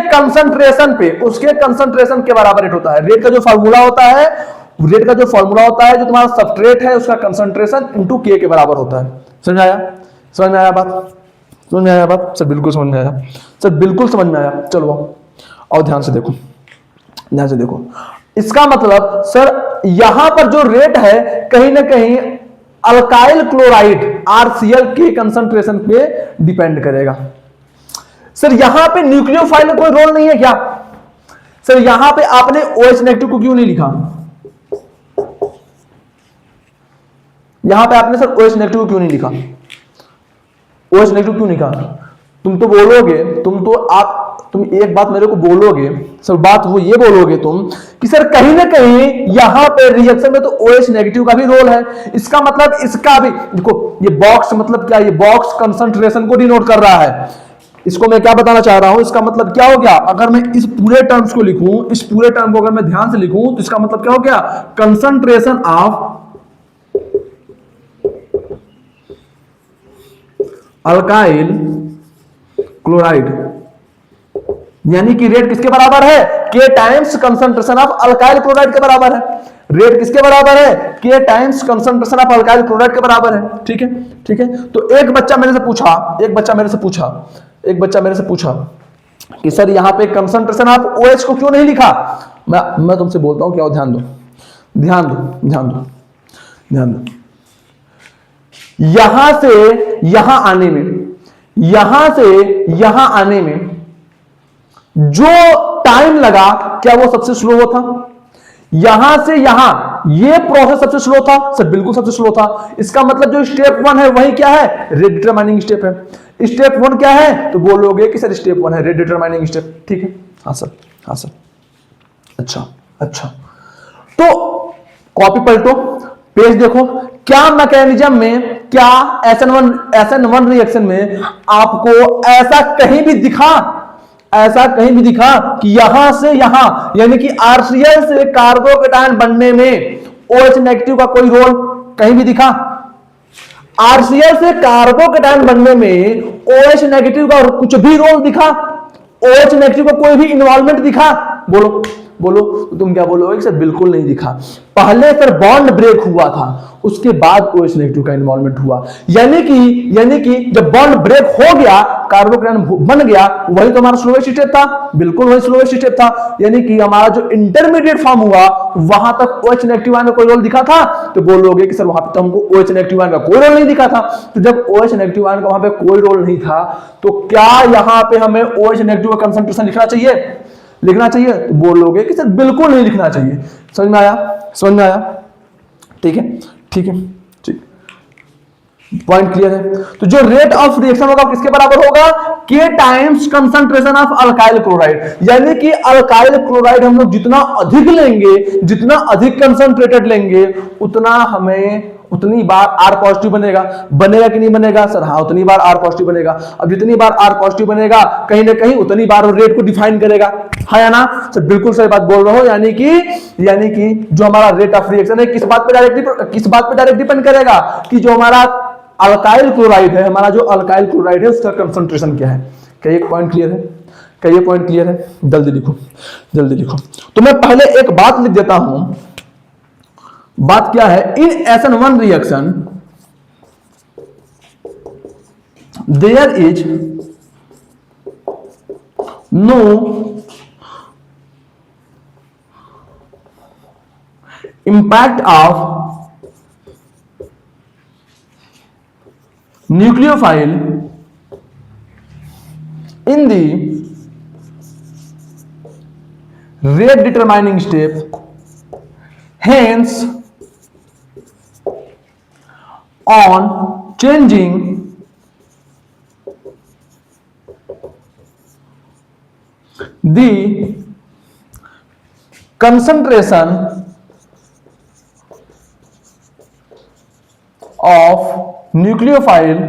कंसंट्रेशन के बराबर रेट होता है। रेट का जो फॉर्मूला होता है, जो तुम्हारा सबस्ट्रेट है उसका कंसंट्रेशन इंटू K के बराबर होता है। समझ में आया बात? समझ में आया बात? सर बिल्कुल समझ में आया सर, बिल्कुल समझ में आया। चलो और ध्यान से देखो। इसका मतलब सर यहां पर जो रेट है कहीं ना कहीं अल्काइल क्लोराइड RCl के कंसंट्रेशन पे डिपेंड करेगा। सर यहां पे न्यूक्लियोफाइल में कोई रोल नहीं है क्या? सर यहां पे आपने OH नेगेटिव को क्यों नहीं लिखा? यहां पे आपने सर OH नेगेटिव को क्यों नहीं लिखा? OH नेगेटिव क्यों नहीं कहा? तुम तो बोलोगे, तुम एक बात मेरे को बोलोगे सर, बात वो ये बोलोगे तुम कि सर कहीं ना कहीं यहां पे रिएक्शन में तो OH नेगेटिव का भी रोल है। इसका मतलब इसका भी देखो, ये बॉक्स मतलब क्या? ये बॉक्स कंसंट्रेशन को डिनोट कर रहा है। इसको मैं क्या बताना चाह रहा हूं, इसका मतलब क्या हो गया? अगर मैं इस पूरे टर्म्स को लिखूं, इस पूरे टर्म को अगर मैं ध्यान से लिखूं तो इसका मतलब क्या हो गया? कंसंट्रेशन ऑफ अल्काइल क्लोराइड, यानी कि रेट किसके बराबर है? K times concentration of alkyl chloride के बराबर है। रेट किसके बराबर है? K times concentration of alkyl chloride के बराबर है। ठीक है। तो एक बच्चा मेरे से पूछा कि सर यहां पे कंसंट्रेशन ऑफ OH को क्यों नहीं लिखा? मैं तुमसे बोलता हूं क्या? ध्यान दो। यहां से यहां आने में जो टाइम लगा, क्या वो सबसे स्लो था? यहां से यहां ये प्रोसेस सबसे स्लो था? सर बिल्कुल सबसे स्लो था। इसका मतलब जो स्टेप 1 है वही क्या है? रेट डिटरमाइनिंग स्टेप है। स्टेप 1 क्या है? तो बोलोगे कि सर स्टेप 1 है रेट डिटरमाइनिंग स्टेप। ठीक है, हाँ सर। अच्छा, तो कॉपी पलटो, पेज देखो। क्या मैकेनिज्म में, क्या SN1 रिएक्शन में आपको ऐसा कहीं भी दिखा कि यहां से यहां, यानी कि RCl से कार्बोकैटायन बनने में OH नेगेटिव का कोई रोल कहीं भी दिखा? RCl से कार्बोकैटायन बनने में OH नेगेटिव का कुछ भी रोल दिखा? OH नेगेटिव का कोई भी इन्वॉल्वमेंट दिखा? बोलो तो तुम क्या बोलोगे? सर बिल्कुल नहीं दिखा। पहले सर बॉन्ड ब्रेक हुआ था, उसके बाद OH नेगेटिव का इन्वॉल्वमेंट हुआ। यानी कि जब बॉन्ड ब्रेक हो गया, कार्बोकैटायन बन गया, वही तो हमारा स्लोएस्ट स्टेप था। बिल्कुल वही स्लोएस्ट स्टेप था। यानी कि हमारा जो इंटरमीडिएट फॉर्म हुआ वहां तक OH नेगेटिव आयन का कोई रोल दिखा था? तो बोलोगे कि सर वहां पे तो हमको OH नेगेटिव आयन का कोई रोल नहीं दिखा था। तो जब OH नेगेटिव आयन का वहां पे कोई रोल नहीं था, तो क्या यहां पे हमें OH नेगेटिव का कंसंट्रेशन लिखना चाहिए? तो बोलोगे कि सर बिल्कुल नहीं लिखना चाहिए। समझ में आया? ठीक है। पॉइंट क्लियर है? तो जो रेट ऑफ रिएक्शन होगा किसके बराबर होगा? के times concentration of alkyl chloride. यानी कि अल्काइल क्लोराइड हम लोग जितना अधिक लेंगे, जितना अधिक कंसंट्रेटेड लेंगे, उतना हमें उतनी बार आर पॉजिटिव बनेगा। बनेगा कि नहीं बनेगा सर? हाँ, उतनी बार आर पॉजिटिव बनेगा। अब जितनी बार आर पॉजिटिव बनेगा कहीं ना कहीं उतनी बार रेट को डिफाइन करेगा, है या ना सर? बिल्कुल सही बात बोल रहा हूं। यानी कि जो हमारा रेट ऑफ रिएक्शन है किस बात पे डायरेक्ट डिपेंड करेगा कि जो हमारा अल्काइल क्लोराइड है, हमारा जो अल्काइल क्लोराइड है उसका कंसंट्रेशन क्या है। क्या ये पॉइंट क्लियर है? क्या ये पॉइंट क्लियर है? जल्दी लिखो, जल्दी लिखो। तो मैं पहले एक बात लिख देता हूं। बात क्या है? In SN1 reaction there is no impact of nucleophile in the rate determining step, hence on changing the concentration of nucleophile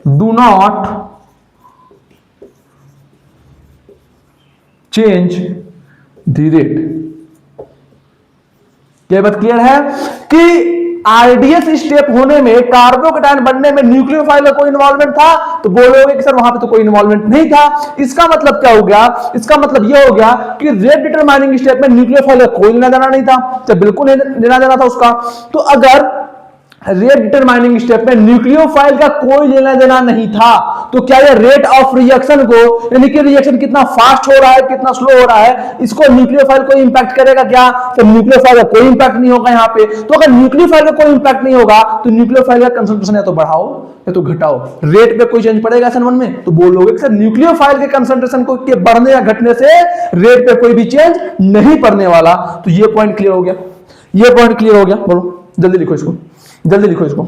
do not change the rate। क्या बात क्लियर है कि आरडीएस स्टेप होने में, कार्बोकेटायन बनने में न्यूक्लियोफाइल का कोई इन्वॉल्वमेंट था? तो बोलोगे कि सर वहां पे तो कोई इन्वॉल्वमेंट नहीं था। इसका मतलब क्या हो गया? इसका मतलब यह हो गया कि रेट डिटरमाइनिंग स्टेप में न्यूक्लियोफाइल का कोई लेना देना नहीं था। तो बिल्कुल लेना देना था उसका। तो अगर रेट डिटरमाइनिंग स्टेप में न्यूक्लियोफाइल का कोई लेना देना नहीं था, तो क्या ये रेट ऑफ रिएक्शन को, यानी कि रिएक्शन कितना फास्ट हो रहा है, कितना स्लो हो रहा है, इसको न्यूक्लियोफाइल को इंपैक्ट करेगा क्या? तो न्यूक्लियोफाइल का कोई इंपैक्ट नहीं होगा यहां पे। तो अगर न्यूक्लियोफाइल का कोई इंपैक्ट नहीं होगा तो न्यूक्लियोफाइल का कंसंट्रेशन या तो बढ़ाओ या तो घटाओ। रेट पे कोई चेंज पड़ेगा SN1 में? तो बोलोगे कि सर न्यूक्लियोफाइल के कंसंट्रेशन को के बढ़ने या घटने से रेट पे कोई भी चेंज नहीं पड़ने वाला। तो ये पॉइंट क्लियर हो गया, ये पॉइंट क्लियर हो गया। बोलो, जल्दी लिखो इसको, जल्दी लिखो इसको।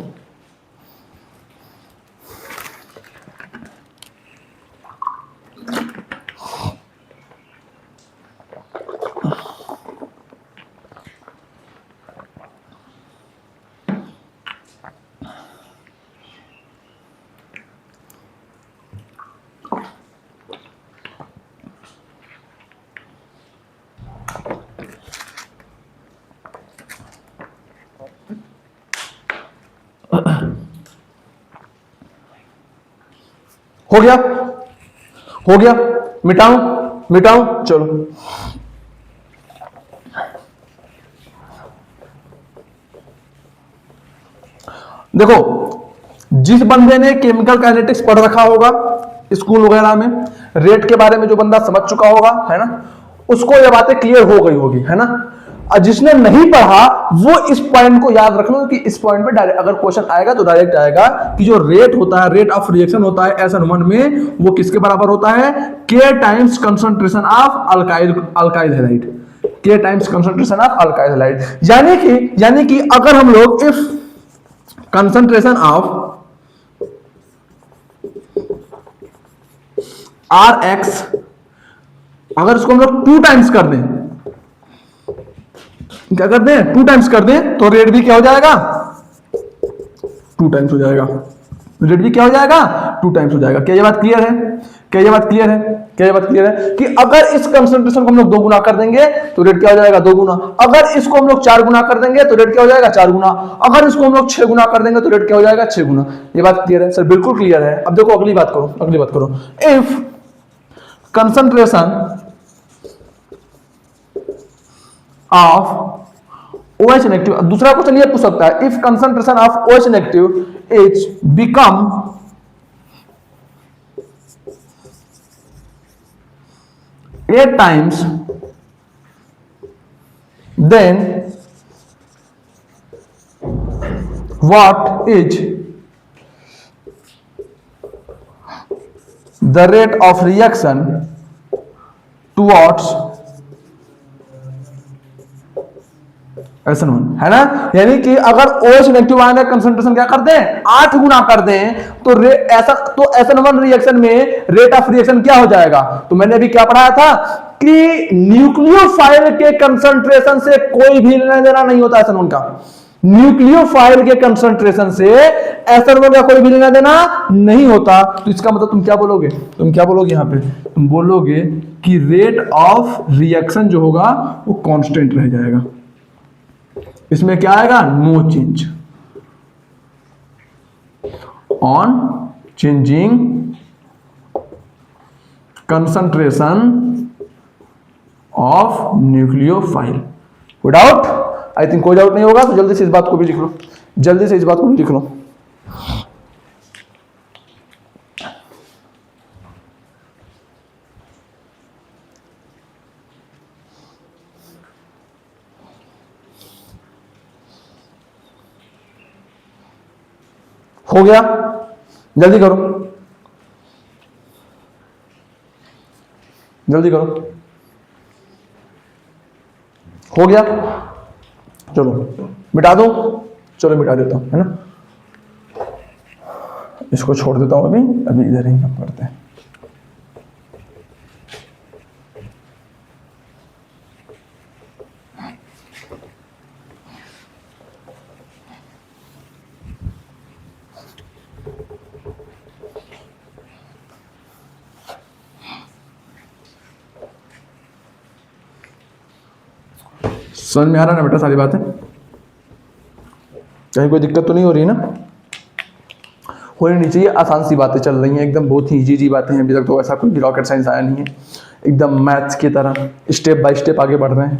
हो गया, हो गया, मिटाऊं मिटाऊं? चलो, देखो, जिस बंदे ने केमिकल काइनेटिक्स पढ़ रखा होगा स्कूल वगैरह में, रेट के बारे में जो बंदा समझ चुका होगा, है ना, उसको ये बातें क्लियर हो गई होगी, है ना। और जिसने नहीं पढ़ा वो इस पॉइंट को याद रख लो कि इस पॉइंट पे डायरेक्ट अगर क्वेश्चन आएगा तो डायरेक्ट आएगा कि जो रेट होता है, रेट ऑफ रिएक्शन होता है SN1 में, वो किसके बराबर होता है? K times concentration of alkyl halide. K times concentration of alkyl halide. यानी कि अगर हम लोग इफ कंसंट्रेशन ऑफ RX अगर इसको हम लोग 2 टाइम्स कर दें, क्या कर दें? 2 टाइम्स कर दें, तो रेट भी क्या हो जाएगा? 2 टाइम्स हो जाएगा। रेट भी क्या हो जाएगा? 2 टाइम्स हो जाएगा। क्या ये बात क्लियर है? क्या ये बात क्लियर है? क्या ये बात क्लियर है कि अगर इस कंसंट्रेशन को हम लोग 2 गुना कर देंगे तो रेट क्या हो जाएगा? 2 गुना। अगर इसको हम लोग 4 गुना कर देंगे तो रेट क्या हो जाएगा? 4 गुना। अगर इसको हम लोग 6 गुना कर देंगे तो रेट क्या हो जाएगा? 6 गुना। ये बात क्लियर है सर? बिल्कुल क्लियर है। अब देखो अगली बात करो, अगली बात करो। If concentration of OH negative, दूसरा क्वेश्चन ये पूछ सकता है, if concentration of OH negative is become eight times, then what is the rate of reaction towards SN1 है ना, यानी कि अगर OH नेगेटिव आयन का कंसंट्रेशन क्या कर दें 8 गुना कर दें तो SN1 रिएक्शन में रेट ऑफ रिएक्शन क्या हो जाएगा। तो मैंने अभी क्या पढ़ाया था कि न्यूक्लियोफाइल के कंसंट्रेशन से कोई भी लेना देना नहीं होता SN1 का। न्यूक्लियोफाइल के कंसंट्रेशन से SN1 का कोई भी लेना देना नहीं होता। तो इसका मतलब तुम क्या बोलोगे, यहां पे तुम बोलोगे कि रेट ऑफ रिएक्शन जो होगा वो कांस्टेंट रह जाएगा। इसमें क्या आएगा, no change on changing concentration of nucleophile. कोई डाउट? आई थिंक कोई डाउट नहीं होगा, तो जल्दी से इस बात को भी लिख लो, हो गया, जल्दी करो, हो गया। चलो मिटा दो, चलो मिटा देता हूं, है ना, इसको छोड़ देता हूं, अभी इधर ही काम करते हैं। समझ में आ रहा ना बेटा सारी बातें? कहीं कोई दिक्कत तो नहीं हो रही ना? होनी नहीं चाहिए, आसान सी बातें चल रही हैं एकदम, बहुत ही इजी बातें हैं। अभी तक तो ऐसा कोई रॉकेट साइंस आया नहीं है, एकदम मैथ्स की तरह स्टेप बाय स्टेप आगे बढ़ रहे हैं,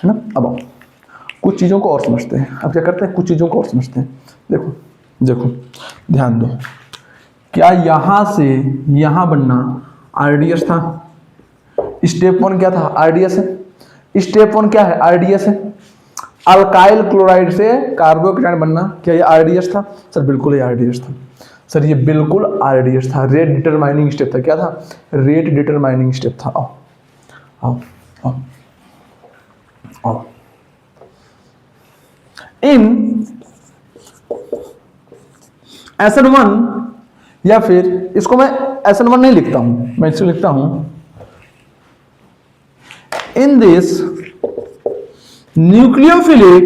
है ना। अब कुछ चीज़ों को और समझते हैं। अब क्या करते हैं, कुछ चीज़ों को और समझते हैं। देखो ध्यान दो, क्या यहाँ से यहाँ बनना RDS था? स्टेप 1 क्या था, RDS है। स्टेप 1 क्या है, RDS है। अल्काइल क्लोराइड से कार्बोकेटायन बनना, क्या ये RDS था? सर बिल्कुल ये RDS था। सर ये बिल्कुल RDS था। रेट डिटरमाइनिंग स्टेप था, क्या था, रेट डिटरमाइनिंग स्टेप था। आओ इन SN1, या फिर इसको मैं SN1 नहीं लिखता हूं, मैं इसको लिखता हूं in this nucleophilic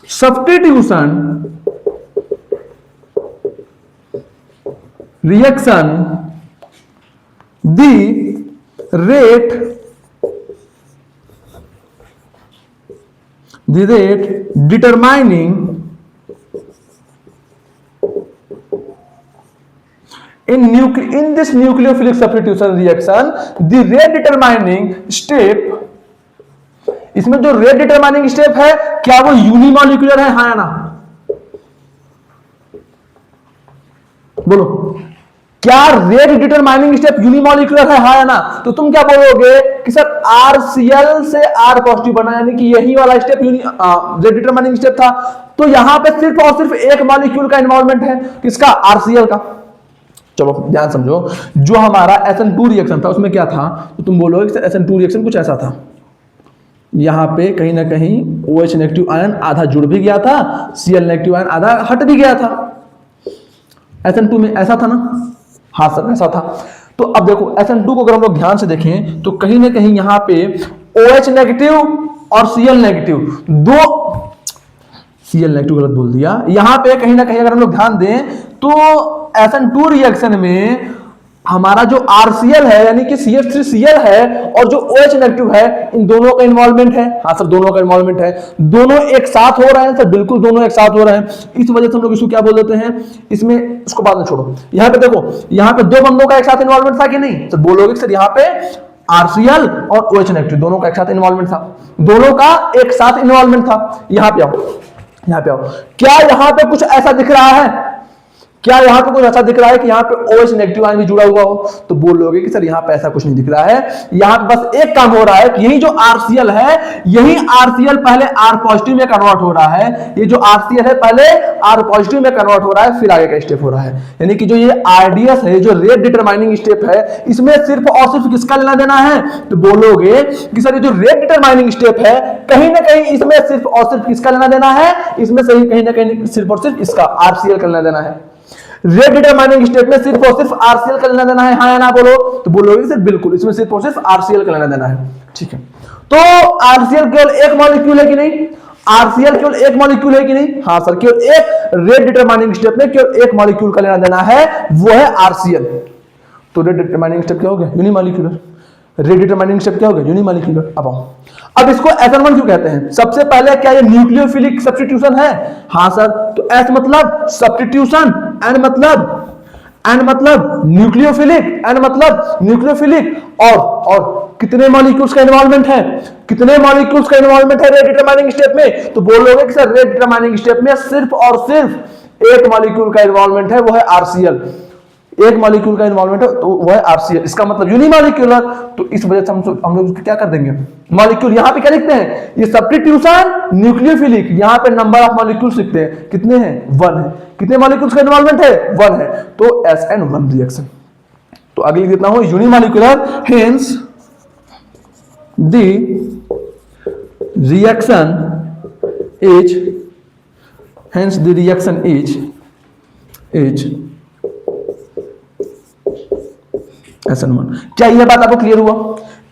substitution reaction, the rate determining in this nucleophilic substitution reaction, the rate determining step, इसमें जो रेट डिटरमाइनिंग स्टेप है क्या वो यूनिमॉलिक्यूलर है, हाँ या ना? बोलो, क्या रेट डिटरमाइनिंग स्टेप यूनिमॉलिक्यूलर है, हाँ या ना? तो तुम क्या बोलोगे कि सर RCl से R पॉजिटिव बना, यानी कि यही वाला स्टेप रेट डिटरमाइनिंग स्टेप था। तो यहां पे सिर्फ और सिर्फ एक मॉलिक्यूल का इन्वॉल्वमेंट है, किसका, RCl का। चलो ध्यान समझो, जो हमारा SN2 रिएक्शन था उसमें क्या था, तो तुम बोलोगे कि SN2 रिएक्शन कुछ ऐसा था, यहां पे कहीं ना कहीं OH नेगेटिव आयन आधा जुड़ भी गया था, Cl नेगेटिव आयन आधा हट भी गया था। SN2 में ऐसा था ना? हाँ सर ऐसा था। तो अब देखो SN2 को अगर हम लोग ध्यान से देखें तो कहीं ना कहीं यहां पे OH नेगेटिव और Cl नेगेटिव दो, Cl नेगेटिव गलत बोल दिया, यहां पे कहीं ना कहीं अगर हम लोग ध्यान दें तो SN2 रिएक्शन में हमारा जो RCl है यानी कि CH3Cl है और जो OH नेगेटिव है, इन दोनों का इन्वॉल्वमेंट है। हाँ सर दोनों का इन्वॉल्वमेंट है, दोनों एक साथ हो रहे हैं सर, बिल्कुल दोनों एक साथ हो रहे हैं। इस वजह से हम लोग इसको क्या बोल देते हैं, इसमें इसको बाद में छोड़ो। यहाँ पे देखो, यहाँ पे दो बंदों का एक साथ इन्वॉल्वमेंट था कि नहीं? तो बोलोगे सर यहाँ पे RCl और OH नेगेटिव दोनों का एक साथ इन्वॉल्वमेंट था, दोनों का एक साथ इन्वॉल्वमेंट था। यहाँ पे आओ, यहाँ पे आओ, क्या यहाँ पे कुछ ऐसा दिख रहा है क्या यहाँ पे कुछ ऐसा दिख रहा है कि यहाँ पे OH नेगेटिव आयन भी जुड़ा हुआ हो? तो बोलोगे कि सर यहाँ पे ऐसा कुछ नहीं दिख रहा है, यहाँ पे बस एक काम हो रहा है कि यही जो RCl है, यही RCl पहले R पॉजिटिव में कन्वर्ट हो रहा है, ये जो RCl है पहले R पॉजिटिव में कन्वर्ट हो रहा है, फिर आगे का स्टेप हो रहा है। यानी कि जो ये RDS है, जो रेट डिटरमाइनिंग स्टेप है, इसमें सिर्फ और सिर्फ किसका लेना देना है? तो बोलोगे कि सर ये जो रेट डिटरमाइनिंग स्टेप है, कहीं ना कहीं इसमें सिर्फ और सिर्फ किसका लेना देना है? इसमें सही कहीं ना कहीं सिर्फ और सिर्फ इसका RCl का लेना देना है। रेट डिटरमाइनिंग स्टेप में सिर्फ और सिर्फ RCl का लेना देना है, हाँ या ना बोलो? तो बोलोगे सर बिल्कुल, इसमें सिर्फ और सिर्फ RCl का लेना देना है। ठीक है, तो RCl केवल एक मॉलिक्यूल है कि नहीं? RCl केवल एक मॉलिक्यूल है कि नहीं? हाँ सर, केवल एक रेट डिटरमाइनिंग स्टेप में केवल एक मॉलिक्यूल का लेना देना है, वो है RCl। तो रेट डिटरमाइनिंग स्टेप क्या हो गया? यूनिमॉलिक्यूलर। रेट डिटरमाइनिंग स्टेप क्या हो गया? यूनिमॉलिक्यूलर। अब इसको SN1 क्यों कहते हैं? सबसे पहले क्या ये न्यूक्लियोफिलिक सब्स्टिट्यूशन है? हाँ सर, तो S मतलब सब्स्टिट्यूशन, N मतलब न्यूक्लियोफिलिक, N मतलब न्यूक्लियोफिलिक, और कितने मॉलिक्यूल्स का इन्वॉल्वमेंट है? कितने मॉलिक्यूल्स का इन्वॉल्वमेंट है रेट डिटरमाइनिंग स्टेप में? तो बोलोगे कि सर रेट डिटरमाइनिंग स्टेप में सिर्फ और सिर्फ एक मॉलिक्यूल का इन्वॉल्वमेंट है, वो है RCl। एक मॉलिक्यूल का इन्वॉल्वमेंट है तो वो है RCl, इसका मतलब यूनिमॉलिक्यूलर। तो इस वजह से हम लोग क्या कर देंगे? मॉलिक्यूल यहां पे क्या लिखते हैं? ये सब्स्टिट्यूशन न्यूक्लियोफिलिक, यहां पे नंबर ऑफ मॉलिक्यूल्स लिखते हैं, कितने हैं? 1 है। कितने मॉलिक्यूल्स का इन्वॉल्वमेंट है? 1 है, तो SN1 रिएक्शन। तो अगली लिखता हूं unimolecular, hence the reaction is SN1। क्या ये बात आपको क्लियर हुआ?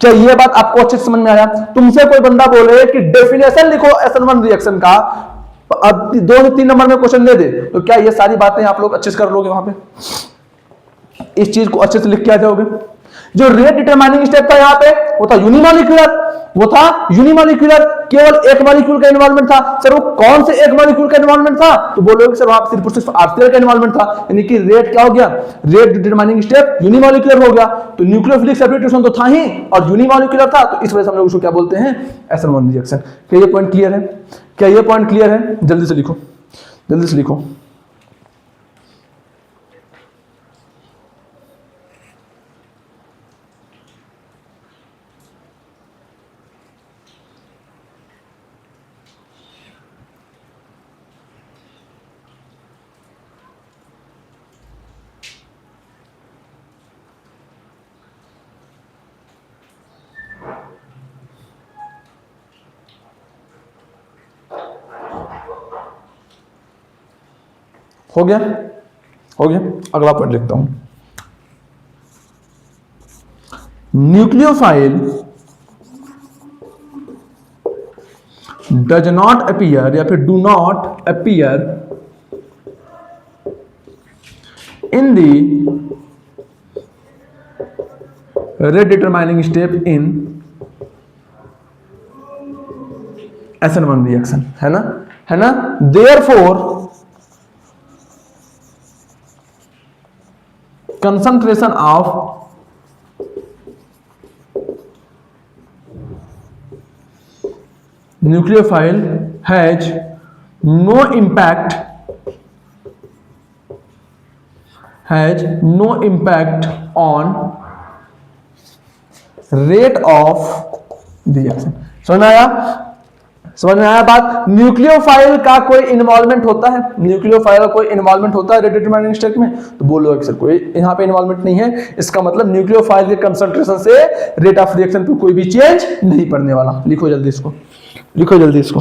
क्या ये बात आपको अच्छे से समझ में आया? तुमसे कोई बंदा बोले कि डेफिनेशन लिखो SN1 रिएक्शन का, अब 2 से 3 नंबर में क्वेश्चन दे दे, तो क्या ये सारी बातें आप लोग अच्छे से कर लोगे? वहां पे इस चीज को अच्छे से लिख के आ जाओगे। जो रेट डिटरमाइनिंग स्टेप था यहाँ पे, वो था यूनिमॉलिक्यूलर, केवल एक मॉलिक्यूल का इन्वॉल्वमेंट था। सर वो कौन से एक मॉलिक्यूल का इन्वॉल्वमेंट था? तो बोलोगे सर वहां सिर्फ सिर्फ RCl का इन्वॉल्वमेंट था। यानी कि रेट क्या हो गया? रेट डिटरमाइनिंग स्टेप यूनिमॉलिक्यूलर हो गया। तो न्यूक्लियोफिलिक सब्स्टिट्यूशन तो था ही और यूनिमॉलिक्यूलर था, तो इस वजह से हम लोग उसको क्या बोलते हैं? SN1 reaction. क्या ये पॉइंट क्लियर है? क्या ये पॉइंट क्लियर है? जल्दी से लिखो, जल्दी से लिखो। हो गया? हो गया। अगला पॉइंट लिखता हूं, न्यूक्लियोफाइल डज नॉट अपीयर या फिर do not appear in the rate determining step in SN1 reaction, है ना? है ना? Therefore concentration of nucleophile has no impact on rate of reaction। समझ में आया? समझ में आया बात? न्यूक्लियोफाइल का कोई इन्वॉल्वमेंट होता है? न्यूक्लियोफाइल का कोई इन्वॉल्वमेंट होता है रेट डिटरमाइनिंग स्टेप में? तो बोलो सर कोई यहाँ पे इन्वॉल्वमेंट नहीं है, इसका मतलब न्यूक्लियोफाइल के कंसंट्रेशन से रेट ऑफ रिएक्शन पे कोई भी चेंज नहीं पड़ने वाला। लिखो जल्दी इसको, लिखो जल्दी इसको।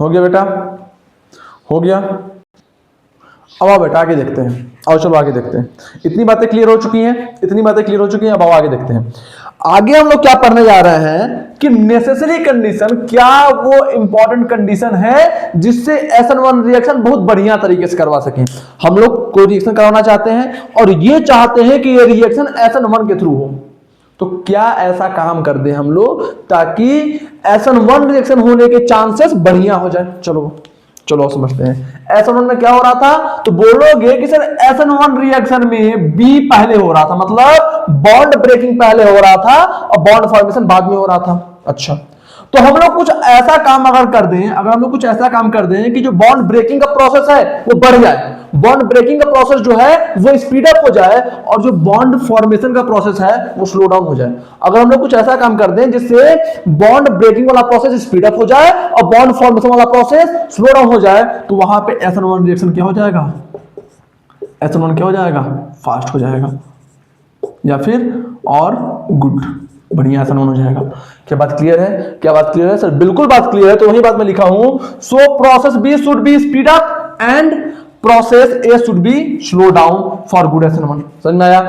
हो गया बेटा? हो गया? अब आओ बेटा आगे देखते हैं। आओ चलो आगे देखते हैं। इतनी बातें क्लियर हो चुकी हैं, इतनी बातें क्लियर हो चुकी हैं। अब आओ आगे देखते हैं। आगे हम लोग क्या पढ़ने जा रहे हैं कि नेसेसरी कंडीशन, क्या वो इंपॉर्टेंट कंडीशन है जिससे SN1 रिएक्शन बहुत बढ़िया तरीके से करवा सकें। हम लोग कोई रिएक्शन करवाना चाहते हैं और ये चाहते हैं कि ये रिएक्शन SN1 के थ्रू हो, तो क्या ऐसा काम कर दें हम लोग ताकि SN1 रिएक्शन होने के चांसेस बढ़िया हो जाए। चलो चलो समझते हैं SN1 में क्या हो रहा था। तो बोलोगे कि सर SN1 रिएक्शन में बी पहले हो रहा था, मतलब बॉन्ड ब्रेकिंग पहले हो रहा था और बॉन्ड फॉर्मेशन बाद में हो रहा था। अच्छा, तो हम लोग कुछ ऐसा काम अगर कर दें, अगर हम लोग कुछ ऐसा काम कर दें कि जो बॉन्ड ब्रेकिंग का प्रोसेस है वो बढ़ जाए, बॉन्ड ब्रेकिंग का प्रोसेस जो है वो स्पीड अप हो जाए और जो बॉन्ड फॉर्मेशन का प्रोसेस है वो स्लो डाउन हो जाए। अगर हम लोग कुछ ऐसा काम कर दें जिससे बॉन्ड ब्रेकिंग वाला प्रोसेस स्पीड अप हो जाए और बॉन्ड फॉर्मेशन वाला प्रोसेस स्लो डाउन हो जाए, तो वहां पे SN1 रिएक्शन क्या हो जाएगा, SN1 क्या हो जाएगा, फास्ट हो जाएगा, या फिर और गुड, बढ़िया SN1 हो जाएगा। क्या बात क्लियर है? क्या बात क्लियर है सर? बिल्कुल बात क्लियर है। तो वही बात मैं लिखा हूं, so process B should be speed up and process A should be slow down for good SN1। समझ में आया?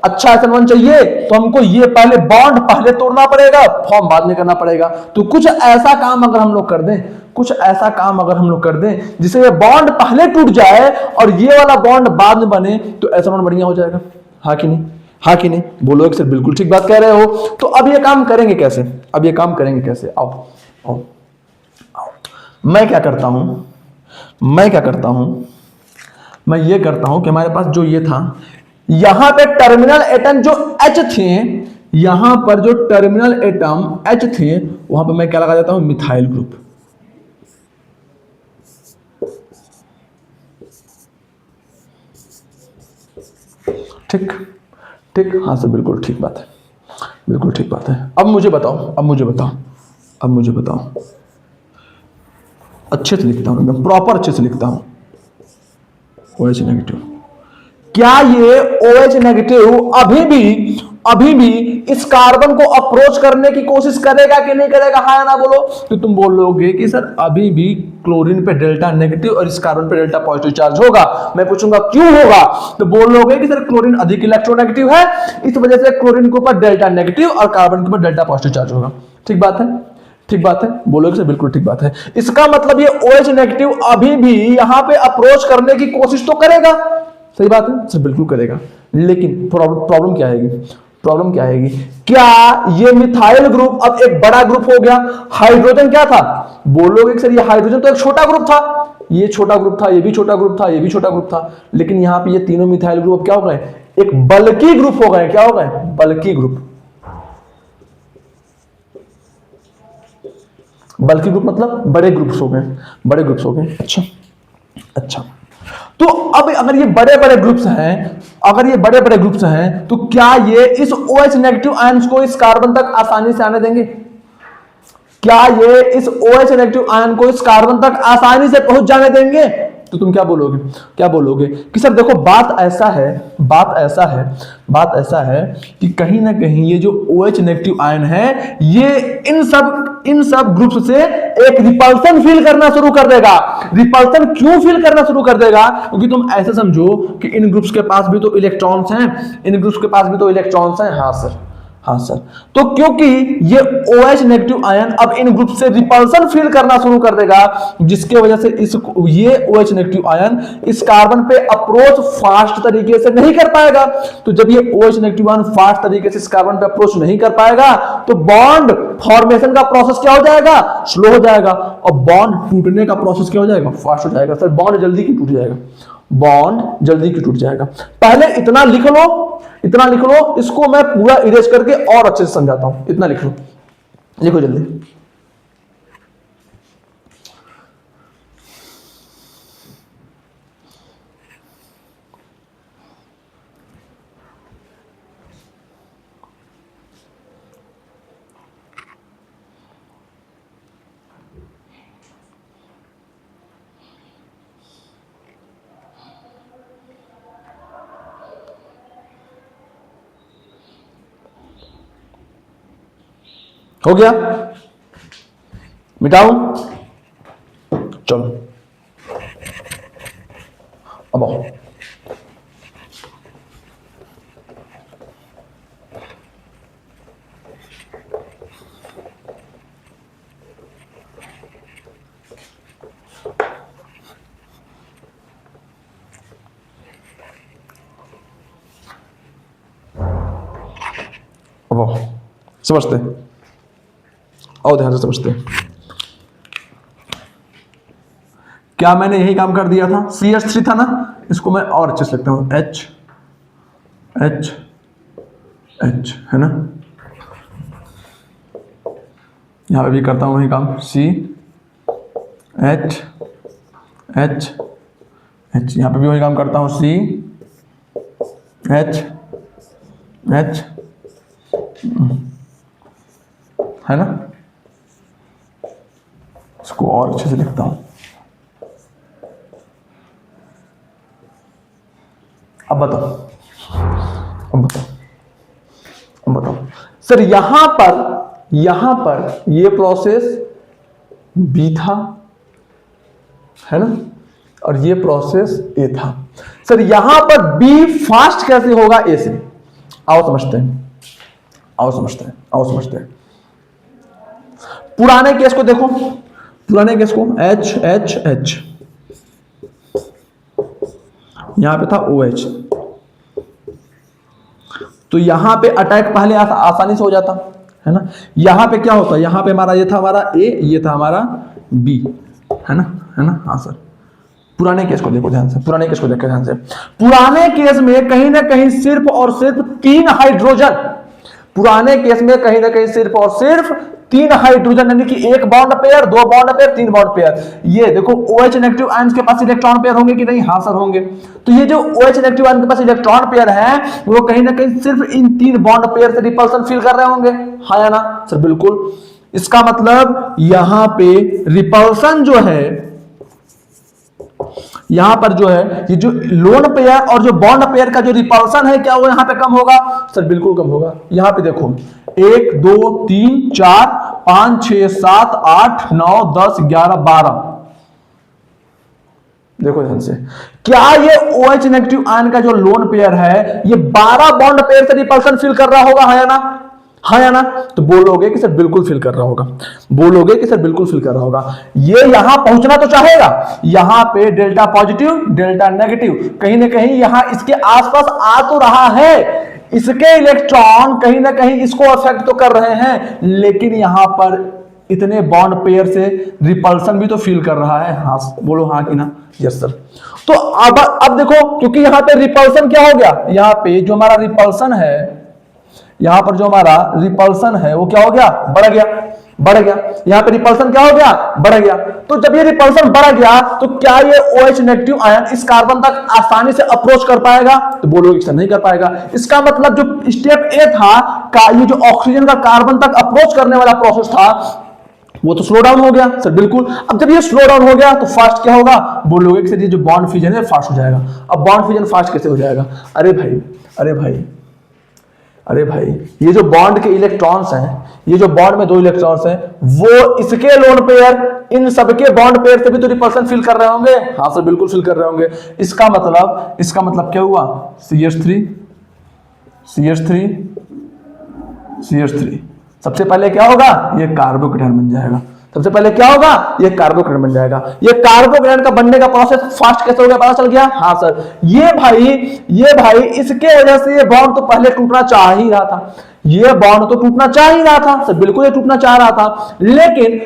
अच्छा SN1 चाहिए तो हमको ये पहले बॉन्ड पहले तोड़ना पड़ेगा, फॉर्म बाद में करना पड़ेगा। तो कुछ ऐसा काम अगर हम लोग कर दें, कुछ ऐसा काम अगर हम लोग कर दें जिससे ये बॉन्ड पहले टूट जाए और ये वाला बॉन्ड बाद में बने, तो SN1 बढ़िया हो जाएगा। हाँ कि नहीं? हाँ कि नहीं? बोलो सर बिल्कुल ठीक बात कह रहे हो। तो अब ये काम करेंगे कैसे? अब ये काम करेंगे कैसे? आओ आओ आओ। मैं क्या करता हूं, मैं क्या करता हूं, मैं ये करता हूं कि हमारे पास जो ये था, यहां पे टर्मिनल एटम जो H थे, यहां पर जो टर्मिनल एटम H थे वहां पे मैं क्या लगा देता हूं, मिथाइल ग्रुप। ठीक ठीक, हाँ सर बिल्कुल ठीक बात है, बिल्कुल ठीक बात है। अब मुझे बताओ, अब मुझे बताओ, अब मुझे बताओ, अच्छे से लिखता हूं, एकदम प्रॉपर अच्छे से लिखता हूं। OH नेगेटिव, क्या ये OH नेगेटिव अभी भी इस कार्बन को अप्रोच करने की कोशिश करेगा कि नहीं करेगा? हाँ या ना बोलो। तो तुम बोलोगे कि सर अभी भी क्लोरीन पे डेल्टा नेगेटिव और इस कार्बन पे डेल्टा पॉजिटिव चार्ज होगा। मैं पूछूंगा क्यों होगा, तो बोलोगे कि सर क्लोरीन अधिक इलेक्ट्रोनेगेटिव है, इस वजह से क्लोरीन के ऊपर डेल्टा नेगेटिव और कार्बन के ऊपर डेल्टा पॉजिटिव चार्ज होगा। ठीक बात है? ठीक बात है? बोलोगे सर बिल्कुल ठीक बात है। इसका मतलब ये OH नेगेटिव अभी भी यहां पे अप्रोच करने की कोशिश तो करेगा। सही बात है सर, बिल्कुल करेगा। लेकिन प्रॉब्लम क्या आएगी? प्रॉब्लम क्या आएगी? क्या ये मिथाइल ग्रुप अब एक बड़ा ग्रुप हो गया? हाइड्रोजन क्या था? बोलोगे कि सर ये हाइड्रोजन तो एक छोटा ग्रुप था, ये छोटा ग्रुप था, ये भी छोटा ग्रुप था, ये भी छोटा ग्रुप था। लेकिन यहां पे ये तीनों मिथाइल ग्रुप क्या हो गए? एक बल्की ग्रुप हो गए। क्या हो गए? बल्की ग्रुप। बल्की ग्रुप मतलब बड़े ग्रुप्स हो गए, बड़े ग्रुप्स हो गए। अच्छा अच्छा, तो अब अगर ये बड़े बड़े ग्रुप्स हैं, अगर ये बड़े बड़े ग्रुप्स हैं, तो क्या ये इस OH नेगेटिव आयंस को इस कार्बन तक आसानी से आने देंगे? क्या ये इस OH नेगेटिव आयन को इस कार्बन तक आसानी से पहुंच जाने देंगे? तो तुम क्या बोलोगे? क्या बोलोगे कि सर देखो बात ऐसा है, बात ऐसा है, बात ऐसा है कि कहीं ना कहीं ये जो OH नेगेटिव आयन है ये इन सब ग्रुप्स से एक रिपल्सन फील करना शुरू कर देगा। रिपल्सन क्यों फील करना शुरू कर देगा? क्योंकि तुम ऐसे समझो कि इन ग्रुप्स के पास भी तो इलेक्ट्रॉन्स हैं, इन ग्रुप्स के पास भी तो इलेक्ट्रॉन्स हैं। हाँ सर, हाँ सर। तो क्योंकि ये OH नेगेटिव आयन अब इन ग्रुप से रिपल्सन फील करना शुरू कर देगा, जिसके वजह से ये OH नेगेटिव आयन इस कार्बन पे अप्रोच फास्ट तरीके से नहीं कर पाएगा। तो जब ये OH नेगेटिव आयन फास्ट तरीके से इस कार्बन पे अप्रोच नहीं कर पाएगा, तो बॉन्ड फॉर्मेशन का प्रोसेस क्या हो जाएगा? स्लो हो जाएगा। और बॉन्ड टूटने का प्रोसेस क्या हो जाएगा? फास्ट हो जाएगा। सर बॉन्ड जल्दी क्यों टूट जाएगा? बॉन्ड जल्दी क्यों टूट जाएगा? पहले इतना लिख लो, इतना लिख लो, इसको मैं पूरा इरेज करके और अच्छे से समझाता हूं। इतना लिख लो, लिखो जल्दी। हो गया? मिटाऊं? चलो अब आओ। अब आओ, समझते, आओ ध्यान से समझते। क्या मैंने यही काम कर दिया था? CH3 था ना, इसको मैं और अच्छे से लिखता हूं, H H H, है ना। यहां पे भी करता हूं वही काम, C H H H, यहां पे भी वही काम करता हूं, C H H, है ना। इसको और अच्छे से लिखता हूं। अब बताओ, अब बताओ, अब बताओ सर, यहां पर ये प्रोसेस बी था, है ना, और ये प्रोसेस ए था। सर यहां पर बी फास्ट कैसे होगा ए से? आओ समझते हैं, आओ समझते हैं, आओ समझते हैं। पुराने केस को देखो, पुराने केस को, H H H, यहां पे था OH, तो यहां पे अटैक पहले आसानी से हो जाता, है ना। यहां पे क्या होता, यहां पे हमारा ये था हमारा A, ये था हमारा B, है ना, है ना। हाँ सर, पुराने केस को देखो ध्यान से, पुराने केस को देखो ध्यान से। पुराने केस में कहीं ना कहीं सिर्फ और सिर्फ 3 हाइड्रोजन, पुराने केस में कहीं ना कहीं सिर्फ और सिर्फ 3 हाइड्रोजन, यानी कि 1 bond pair, 2 bond pair, 3 bond pair. ये देखो OH नेगेटिव आयंस के पास इलेक्ट्रॉन पेयर होंगे कि नहीं? हाँ सर होंगे। तो ये जो OH नेगेटिव आयन के पास इलेक्ट्रॉन पेयर है, वो कहीं ना कहीं सिर्फ इन 3 बॉन्ड पेयर से रिपल्सन फील कर रहे होंगे, हाँ या ना सर? बिल्कुल। इसका मतलब यहां पे रिपल्सन जो है, यहां पर जो है ये जो लोन पेयर और जो बॉन्ड पेयर का जो रिपल्सन है, क्या वो यहां पे कम होगा? सर बिल्कुल कम होगा। यहां पे देखो 1 2 3 4 5 6 7 8 9 10 11 12, देखो ध्यान से, क्या ये OH नेगेटिव आयन का जो लोन पेयर है, ये 12 बॉन्ड पेयर से रिपल्सन फील कर रहा होगा, हाँ या ना? हाँ या ना? तो बोलोगे कि सर बिल्कुल फील कर रहा होगा, बोलोगे कि सर बिल्कुल फील कर रहा होगा। ये यहां पहुंचना तो चाहेगा, यहां पे डेल्टा पॉजिटिव डेल्टा नेगेटिव, कहीं ना कहीं यहां इसके आसपास आ तो रहा है, इसके इलेक्ट्रॉन कहीं ना कहीं इसको अफेक्ट तो कर रहे हैं, लेकिन यहां पर इतने बॉन्ड पेयर से रिपल्सन भी तो फील कर रहा है। हाँ बोलो, हाँ कि ना? Yes sir. तो अब देखो, क्योंकि यहां पे रिपल्सन क्या हो गया, यहां पे जो हमारा रिपल्सन है, यहां पर जो हमारा रिपल्सन है वो क्या हो गया? बढ़ गया, बढ़ गया। यहां पे रिपल्सन क्या हो गया? बढ़ गया। तो जब ये रिपल्सन बढ़ गया, तो क्या ये OH नेगेटिव आयन इस कार्बन तक आसानी से अप्रोच कर पाएगा? तो बोलोगे सर नहीं कर पाएगा। इसका मतलब जो स्टेप ए था का, ये जो ऑक्सीजन का कार्बन तक अप्रोच करने वाला प्रोसेस था, वो तो स्लो डाउन हो गया सर। बिल्कुल। अब जब ये स्लो डाउन हो गया तो फास्ट क्या होगा? बोलोगे कि सर ये जो बॉन्ड फ्यूजन है फास्ट हो जाएगा। अब बॉन्ड फ्यूजन फास्ट कैसे हो जाएगा? अरे भाई, अरे भाई, अरे भाई, ये जो बॉन्ड के इलेक्ट्रॉन्स हैं, ये जो बॉन्ड में 2 इलेक्ट्रॉन्स हैं, वो इसके लोन पेयर इन सबके बॉन्ड पेयर से भी तो रिपल्सन फील कर रहे होंगे। हाँ सर बिल्कुल फील कर रहे होंगे। इसका मतलब क्या हुआ? CH3 CH3 CH3, सबसे पहले क्या होगा? ये कार्बोकेटायन बन जाएगा। सबसे पहले क्या होगा? ये कार्बोकेटायन बन जाएगा। ये कार्बोकेटायन का बनने का प्रोसेस फास्ट कैसे हो गया? पता चल गया? हाँ सर। ये भाई इसके वजह से ये बॉन्ड तो पहले टूटना चाह ही रहा था, ये बॉन्ड तो टूटना चाह ही रहा था सर, बिल्कुल ये टूटना चाह रहा था। लेकिन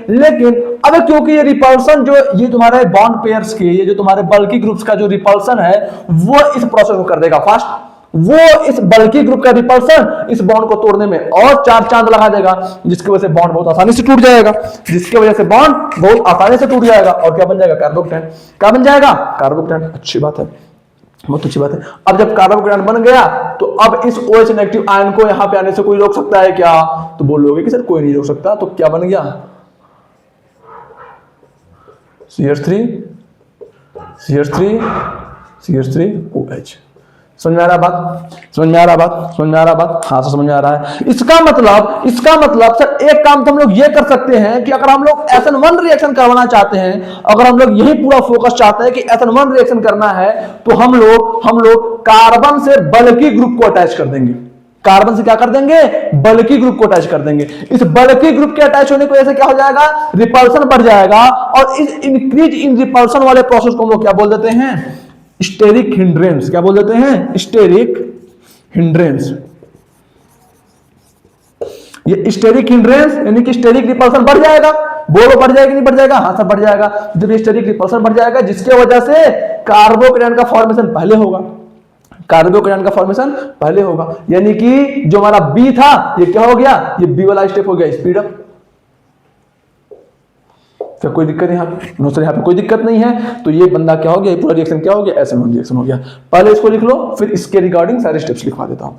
अब क्योंकि ये रिपल्सन जो ये तुम्हारे बॉन्ड पेयर्स के, ये जो तुम्हारे बल्की ग्रुप्स का जो रिपल्सन है, वो इस प्रोसेस को कर देगा फास्ट। वो इस बल्की ग्रुप का रिपल्सन इस बॉन्ड को तोड़ने में और 4 चांद लगा देगा, जिसकी वजह से बॉन्ड बहुत आसानी से टूट जाएगा, जिसकी वजह से बॉन्ड बहुत आसानी से टूट जाएगा। और क्या बन जाएगा? कार्बोकेटायन। क्या बन जाएगा? कार्बोकेटायन। अच्छी बात है, बहुत अच्छी बात है। अब जब कार्बोकेटायन बन गया, तो अब इस OH नेगेटिव आयन को यहां पे आने से कोई रोक सकता है क्या? तो बोलोगे कि सर कोई नहीं रोक सकता। तो क्या बन गया? CH3 CH3 CH3 OH। समझ में आ रहा बात? समझ में आ रहा बात? समझ में आ रहा बात? हाँ सर समझ में आ रहा है। इसका मतलब सर एक काम तो हम लोग ये कर सकते हैं कि अगर हम लोग SN1 रिएक्शन करवाना चाहते हैं, अगर हम लोग यही पूरा फोकस चाहते हैं कि SN1 रिएक्शन करना है, तो हम लोग कार्बन से बल्की ग्रुप को अटैच कर देंगे। कार्बन से क्या कर देंगे? बल्की ग्रुप को अटैच कर देंगे। इस बल्की ग्रुप के अटैच होने की वजह से क्या हो जाएगा? रिपल्सन बढ़ जाएगा, और इस इंक्रीज इन रिपल्सन वाले प्रोसेस को हम लोग क्या बोल देते हैं? Steric hindrance. क्या बोल देते हैं? Steric hindrance. ये स्टेरिक हिंड्रेंस यानी कि स्टेरिक रिपल्सन बढ़ जाएगा। बोलो बढ़ जाएगा नहीं बढ़ जाएगा? हाँ सर बढ़ जाएगा। जब स्टेरिक रिपल्सन बढ़ जाएगा जिसके वजह से कार्बोकेटायन का फॉर्मेशन पहले होगा, कार्बोकेटायन का फॉर्मेशन पहले होगा, यानी कि जो हमारा बी था ये क्या हो गया? ये बी वाला स्टेप हो गया स्पीड अप। क्या कोई दिक्कत है यहाँ पे? नो सर यहाँ पे कोई दिक्कत नहीं है। तो ये बंदा क्या हो गया? ये पूरा रिएक्शन क्या हो गया? SN1 रिएक्शन हो गया। पहले इसको लिख लो, फिर इसके रिगार्डिंग सारे स्टेप्स लिखवा देता हूं।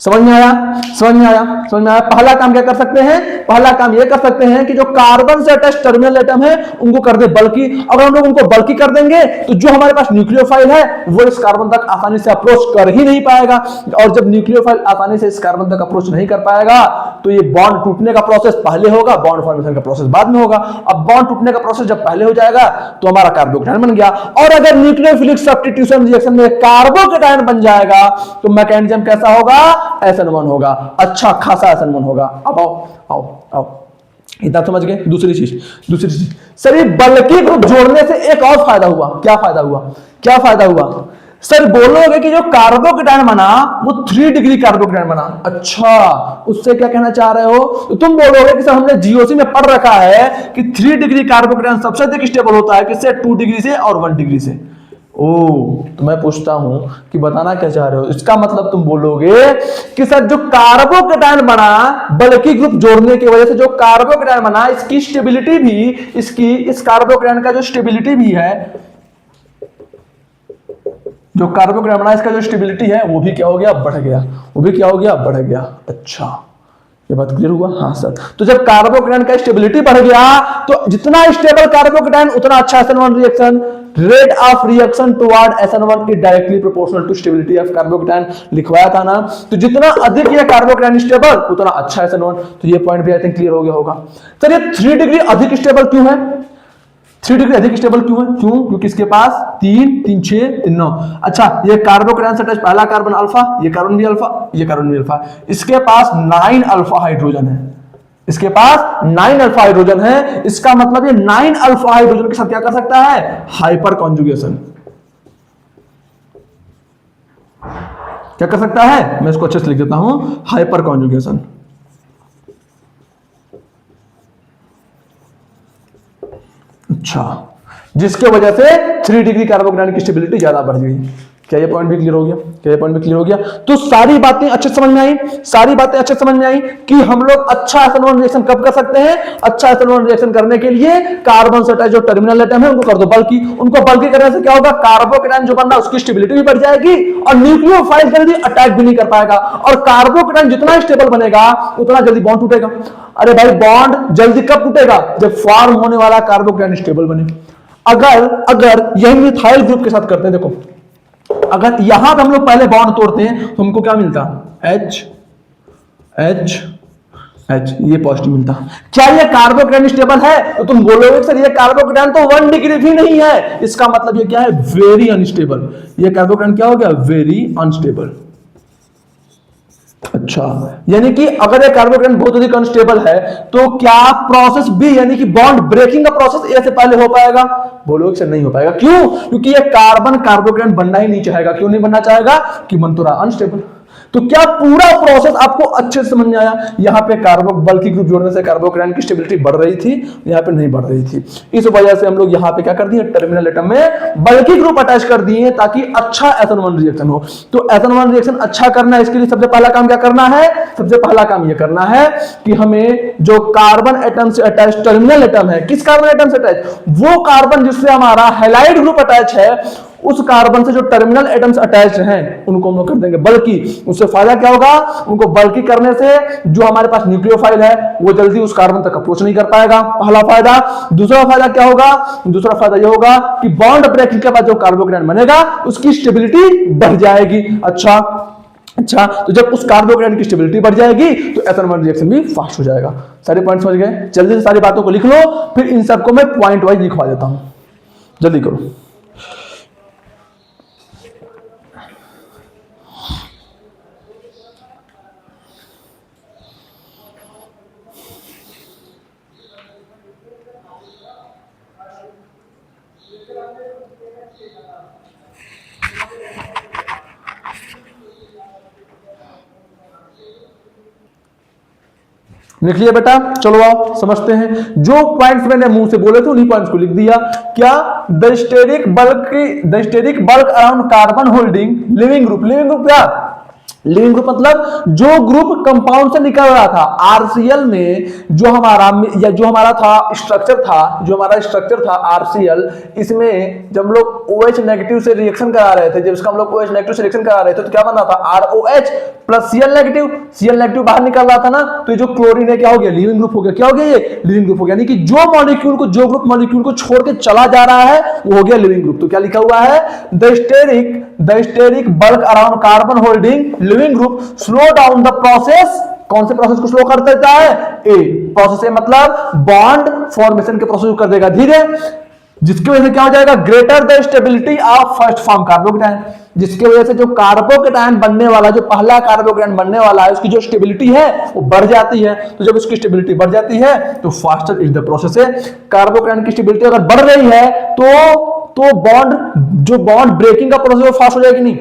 समझ में आया? समझ में आया? समझ में आया? पहला काम क्या कर सकते हैं? पहला काम ये कर सकते हैं कि जो कार्बन से अटैच टर्मिनल एटम है उनको कर दे बल्कि। अगर हम लोग उनको बल्कि कर देंगे तो जो हमारे पास न्यूक्लियोफाइल है वो इस कार्बन तक आसानी से अप्रोच कर ही नहीं पाएगा, और जब न्यूक्लियोफाइल आसानी से इस कार्बन तक अप्रोच नहीं कर पाएगा तो ये बॉन्ड टूटने का प्रोसेस पहले होगा, बॉन्ड फॉर्मेशन का प्रोसेस बाद में होगा। अब बॉन्ड टूटने का प्रोसेस जब पहले हो जाएगा तो हमारा कार्बोकेटायन बन गया, और अगर न्यूक्लियोफिलिक सब्स्टिट्यूशन रिएक्शन में कार्बोकेटायन बन जाएगा तो मैकेनिज्म कैसा होगा? SN1 होगा, अच्छा खासा SN1 होगा। अब आओ आओ आओ, इतना समझ गए? दूसरी चीज सर, ये बल्कि ग्रुप जोड़ने से एक और फायदा हुआ। क्या फायदा हुआ? क्या फायदा हुआ? सर बोलोगे कि जो कार्बोकेटायन बना वो 3 डिग्री कार्बोकेटायन बना। अच्छा, उससे क्या कहना चाह रहे हो? तो तुम बोलोगे कि सर हमने जीओसी में पढ़ रखा है कि 3 डिग्री कार्बोकेटायन सबसे अधिक स्टेबल होता है, किससे? 2 डिग्री से और 1 डिग्री से। ओ, तो मैं पूछता हूं कि बताना क्या चाह रहे हो? इसका मतलब तुम बोलोगे कि सर जो कार्बोकेटायन बना बल्कि ग्रुप जोड़ने की वजह से जो कार्बोकेटायन बना इसकी स्टेबिलिटी भी, इसकी इस कार्बोकेटायन का जो स्टेबिलिटी भी है, जो कार्बोकेटायन बना इसका जो स्टेबिलिटी है वो भी क्या हो गया? बढ़ गया। वो भी क्या हो गया? बढ़ गया। अच्छा, ये बात क्लियर हुआ? हाँ सर। तो जब कार्बोकेटायन का स्टेबिलिटी बढ़ गया तो जितना स्टेबल कार्बोकेटायन उतना अच्छा SN1 reaction. Rate of reaction toward SN1 is directly proportional to stability of carbocation, लिखवाया था ना? तो जितना अधिक ये कार्बोकेटायन स्टेबल उतना अच्छा SN1। तो ये पॉइंट भी आई थिंक क्लियर हो गया होगा। सर ये 3 डिग्री अधिक स्टेबल क्यों है? 3 डिग्री अधिक स्टेबल क्यों है? क्यों? क्योंकि इसके पास 3 3 6 3 9। अच्छा, ये कार्बोकेटायन से अटैच पहला कार्बन अल्फा, ये कार्बन भी अल्फा, ये कार्बन भी अल्फा। इसके पास 9 अल्फा हाइड्रोजन है, इसके पास 9 अल्फा हाइड्रोजन है। इसका मतलब ये 9 अल्फा हाइड्रोजन के साथ क्या कर सकता है? Hyper conjugation. क्या कर सकता है? मैं इसको अच्छे से लिख देता हूं, हाइपर कॉन्जुगेशन। अच्छा, जिसके वजह से 3 डिग्री कार्बोकेटायन की स्टेबिलिटी ज्यादा बढ़ गई। क्या ये पॉइंट भी क्लियर हो गया? क्या ये पॉइंट भी क्लियर हो गया? तो सारी बातें अच्छे समझ में आई, सारी बातें अच्छे समझ में आई कि हम लोग अच्छा SN1 रिएक्शन कब कर सकते हैं? अच्छा SN1 रिएक्शन करने के लिए कार्बन से अटैच जो टर्मिनल एटम है उनको कर दो बल्कि। उनको बल्कि करने से क्या होगा? कार्बोकेटायन जो बन रहा है उसकी स्टेबिलिटी भी बढ़ जाएगी और न्यूक्लियोफाइल जल्दी अटैक भी नहीं कर पाएगा, और कार्बोकेटायन जितना स्टेबल बनेगा उतना जल्दी बॉन्ड टूटेगा। अरे भाई, बॉन्ड जल्दी कब टूटेगा? जब फॉर्म होने वाला कार्बोकेटायन स्टेबल बने। अगर अगर यही मिथाइल ग्रुप के साथ करते हैं, देखो अगर यहां पे हम लोग पहले बॉन्ड तोड़ते हैं तो हमको क्या मिलता? H H H, ये पॉजिटिव मिलता। क्या ये कार्बोकेटायन स्टेबल है? तो तुम बोलोगे सर ये कार्बोकेटायन तो 1 डिग्री भी नहीं है। इसका मतलब ये क्या है? Very unstable. ये कार्बोकेटायन क्या हो गया? Very unstable. अच्छा, यानी कि अगर ये कार्बोकेटायन बहुत अधिक अनस्टेबल है तो क्या प्रोसेस बी यानी कि बॉन्ड ब्रेकिंग का प्रोसेस ए से पहले हो पाएगा? बोलोगे सर नहीं हो पाएगा। क्यों? क्योंकि ये कार्बन कार्बोकेटायन बनना ही नहीं चाहेगा। क्यों नहीं बनना चाहेगा? कि मन तो रहा अनस्टेबल। तो क्या पूरा प्रोसेस आपको अच्छे से समझ में आया? यहां पे कार्बो बल्कि ग्रुप जोड़ने से कार्बोकेटायन की स्टेबिलिटी बढ़ रही थी, यहां पे नहीं बढ़ रही थी। इस वजह से हम लोग यहां पे क्या कर दिए? टर्मिनल एटम में बल्कि ग्रुप अटैच कर दिए ताकि अच्छा SN1 रिएक्शन हो। तो SN1 रिएक्शन अच्छा करना है, इसके लिए सबसे पहला काम क्या करना है? सबसे पहला काम यह करना है कि हमें जो कार्बन एटम से अटैच टर्मिनल एटम है, किस कार्बन एटम से अटैच? वो कार्बन जिससे हमारा हैलाइड ग्रुप अटैच है, उस कार्बन से जो टर्मिनल एटम्स अटैच हैं उनको हम लोग कर देंगे बल्कि। उससे फायदा क्या होगा? उनको बल्कि करने से जो हमारे पास न्यूक्लियोफाइल है वो जल्दी उस कार्बन तक अप्रोच नहीं कर पाएगा, पहला फायदा। दूसरा फायदा क्या होगा? दूसरा फायदा यह होगा कि बॉन्ड ब्रेकिंग के बाद जो कार्बोकेटायन बनेगा उसकी स्टेबिलिटी बढ़ जाएगी। अच्छा, तो जब उस कार्बोकेटायन की स्टेबिलिटी बढ़ जाएगी तो SN1 रिएक्शन भी फास्ट हो जाएगा। सारे पॉइंट समझ गए? जल्दी से सारी बातों को लिख लो, फिर इन सबको मैं पॉइंट वाइज लिखवा देता हूं। जल्दी करो। लिख लिया बेटा, चलो आओ समझते हैं। जो पॉइंट्स मैंने मुंह से बोले थे उन्हीं पॉइंट्स को लिख दिया। क्या? The steric bulk around carbon holding leaving group. Leaving group क्या? लिविंग ग्रुप मतलब जो ग्रुप कंपाउंड से निकल रहा था। आरसीएल में जो हमारा था स्ट्रक्चर था आरसीएल, इसमें जब हम लोग OH नेगेटिव से रिएक्शन करा रहे थे, जब इसका हम लोग OH नेगेटिव से रिएक्शन करा रहे थे तो क्या बन रहा था? ROH प्लस Cl नेगेटिव बाहर निकल रहा था ना। तो ये जो क्लोरीन है क्या हो गया? लिविंग ग्रुप हो गया। क्या हो गया? ये लिविंग ग्रुप हो गया। यानी कि जो ग्रुप मॉलिक्यूल को छोड़ के चला जा रहा है वो हो गया लिविंग ग्रुप। तो क्या लिखा हुआ है? The steric bulk around carbon holding leaving group slow down the process. कौन से प्रोसेस को स्लो कर देता है? A process. ए मतलब बॉन्ड फॉर्मेशन के प्रोसेस को कर देगा धीरे, जिसकी वजह से क्या हो जाएगा? Greater the stability of first form carbocation. जिसकी वजह से जो कार्बोकेटायन बनने वाला, जो पहला कार्बोकेटायन बनने वाला है, उसकी जो स्टेबिलिटी है वो बढ़ जाती है। तो जब उसकी स्टेबिलिटी बढ़ जाती है तो फास्टर इज द प्रोसेस है। कार्बोकेटायन की स्टेबिलिटी अगर बढ़ रही है तो बॉन्ड ब्रेकिंग का प्रोसेस फास्ट हो जाएगी नहीं।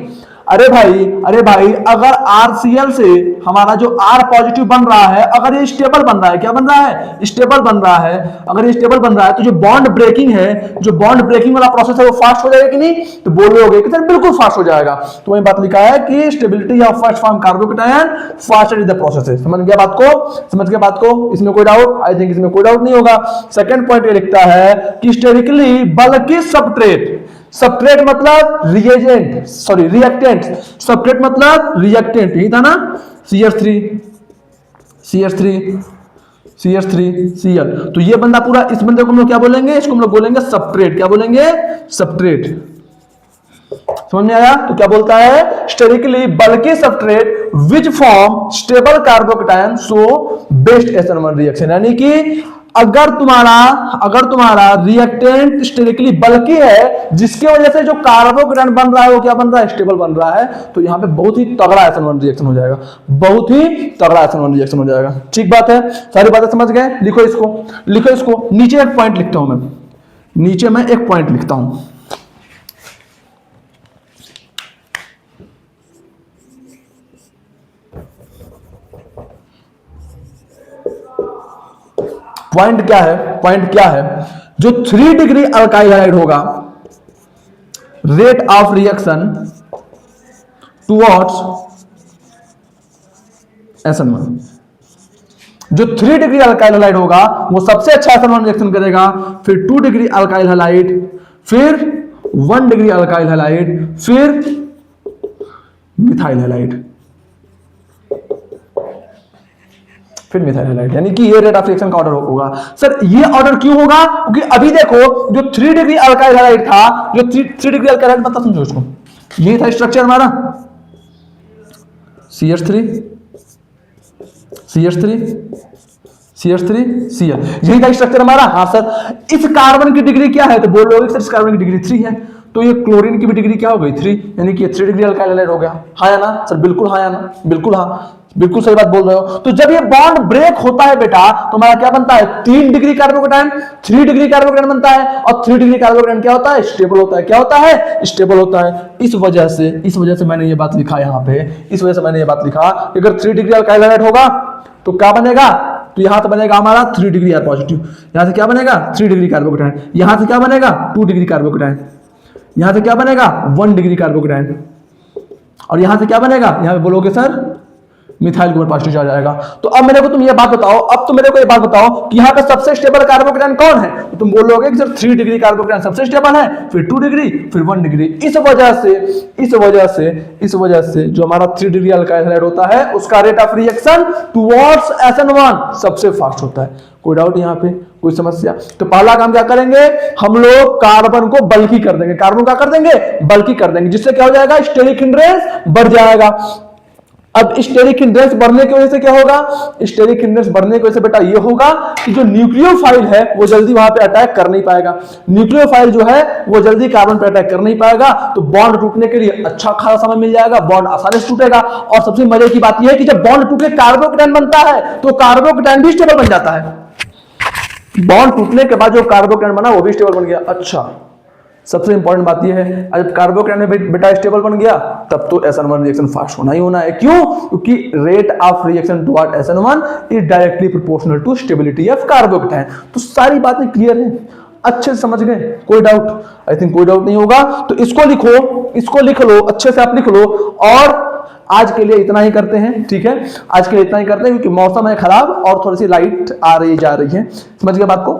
अरे भाई अगर RCl से हमारा जो R पॉजिटिव बन रहा है, अगर ये स्टेबल बन रहा है, क्या बन रहा है? स्टेबल बन रहा है। अगर ये स्टेबल बन रहा है तो जो बॉन्ड ब्रेकिंग है, जो बॉन्ड ब्रेकिंग वाला प्रोसेस है वो फास्ट हो जाएगा कि नहीं? तो बोलोगे कि सर बिल्कुल फास्ट हो जाएगा। तो वही बात लिखा है कि stability of first form carbocation faster is the process है। समझ गया बात को? इसमें कोई डाउट? आई थिंक इसमें कोई डाउट नहीं होगा। सेकंड पॉइंट ये लिखता है कि स्टेरिकली बल्कि सबट्रेट मतलब रिएक्टेंट। सबट्रेट मतलब रिएक्टेंट, यही था ना? CH3Cl। तो ये बंदा पूरा, इस बंदे को हम लोग क्या बोलेंगे? इसको हम लोग बोलेंगे सबट्रेट। क्या बोलेंगे? सबट्रेट। समझ में आया? तो क्या बोलता है? स्टेरिकली बल्कि सबट्रेट which form stable carbocation so best SN1 reaction. यानी कि अगर तुम्हारा रिएक्टेंट स्टेरिकली बल्कि है, जिसकी वजह से जो कार्बोकेटायन बन रहा है वो क्या बन रहा है? स्टेबल बन रहा है। तो यहां पे बहुत ही तगड़ा SN1 रिएक्शन हो जाएगा, बहुत ही तगड़ा SN1 रिएक्शन हो जाएगा। ठीक बात है? सारी बातें समझ गए? लिखो इसको। नीचे एक पॉइंट लिखता हूं मैं एक पॉइंट लिखता हूं। पॉइंट क्या है? जो 3 डिग्री अल्काइल हैलाइड होगा, rate of reaction towards SN1। जो 3 डिग्री अल्काइल हैलाइड होगा वो सबसे अच्छा SN1 रिएक्शन करेगा। फिर 2 डिग्री अल्काइल हैलाइड, फिर 1 डिग्री अल्काइल हैलाइड, फिर मिथाइल हैलाइड, फिर मिथाइल हैलाइड। यानी कि ये रेट ऑफ रिएक्शन का ऑर्डर होगा। सर ये ऑर्डर क्यों होगा? क्योंकि अभी देखो जो 3 डिग्री अल्काइल हैलाइड था, जो 3 डिग्री अल्काइल हैलाइड मतलब समझो इसको, ये था स्ट्रक्चर हमारा CH3Cl, यही था स्ट्रक्चर हमारा। हाँ सर, इस कार्बन की डिग्री क्या है? तो बोल रहे हो सर इस कार्बन की डिग्री 3 है, तो ये क्लोरीन की भी डिग्री क्या हो गई? 3, यानी कि 3 डिग्री अल्काइल हैलाइड हो गया। हाँ या ना सर? बिल्कुल हाँ या ना? बिल्कुल हाँ, बिल्कुल सही बात बोल रहे हो। तो जब ये बॉन्ड ब्रेक होता है बेटा तो हमारा क्या बनता है? 3 डिग्री कार्बोकेटायन, 3 डिग्री कार्बोकेटायन बनता है। और 3 डिग्री कार्बोकेटायन क्या होता है? स्टेबल होता है। क्या होता है? स्टेबल होता है। इस वजह से मैंने ये बात लिखा यहाँ पे, कि अगर 3 डिग्री अल्काइल हैलाइड होगा तो क्या बनेगा? तो यहां से बनेगा हमारा 3 डिग्री R पॉजिटिव। यहां से क्या बनेगा? 3 डिग्री कार्बोकेटायन। यहां से क्या बनेगा? 2 डिग्री कार्बोकेटायन। यहां से क्या बनेगा? 1 डिग्री कार्बोकेटायन। और यहां से क्या बनेगा? यहां पे बोलोगे सर मिथाइल ग्रुप पॉजिटिव आ जाएगा। तो अब मेरे को तुम ये बात बताओ, कि यहाँ पे सबसे स्टेबल कार्बोकेटायन कौन है? तो तुम बोलोगे कि सर 3 डिग्री कार्बोकेटायन सबसे स्टेबल है, फिर 2 डिग्री, फिर 1 डिग्री। इस वजह से जो हमारा 3 डिग्री अल्काइल हैलाइड होता है उसका rate of reaction towards SN1 सबसे फास्ट होता है। कोई डाउट यहाँ पे? कोई समस्या? तो पहला काम क्या करेंगे? हम लोग कार्बन को बल्की कर देंगे। बल्की कर देंगे, जिससे क्या हो जाएगा? स्टेरिक हिंड्रेंस बढ़ जाएगा। अब स्टेरिक हिंड्रेंस बढ़ने की वजह से क्या होगा? स्टेरिक हिंड्रेंस बढ़ने की वजह से बेटा ये होगा कि जो न्यूक्लियोफाइल है वो जल्दी वहां पे अटैक कर नहीं पाएगा। न्यूक्लियोफाइल जो है वो जल्दी कार्बन पे अटैक कर नहीं पाएगा। तो बॉन्ड टूटने के लिए अच्छा खासा समय मिल जाएगा, बॉन्ड आसानी से टूटेगा। और सबसे मजे की बात यह है कि जब बॉन्ड टूटे कार्बोकेटायन बनता है तो कार्बोकेटायन भी स्टेबल बन जाता है। बॉन्ड टूटने के बाद जो कार्बोकेटायन बना वो भी स्टेबल बन गया। अच्छा सबसे इंपॉर्टेंट बात यह है, जब कार्बोकेटायन में बेटा स्टेबल बन गया तब तो SN1 रिएक्शन फास्ट होना ही होना है। क्यों? क्योंकि rate of reaction toward SN1 is directly proportional to stability of carbocation. तो सारी बातें क्लियर हैं, अच्छे से समझ गए? कोई डाउट? आई थिंक कोई डाउट नहीं होगा। तो इसको लिखो, इसको लिख लो, अच्छे से आप लिख लो। और आज के लिए इतना ही करते हैं, ठीक है? आज के लिए इतना ही करते हैं क्योंकि मौसम है खराब और थोड़ी सी लाइट आ रही जा रही है। समझ गए बात को?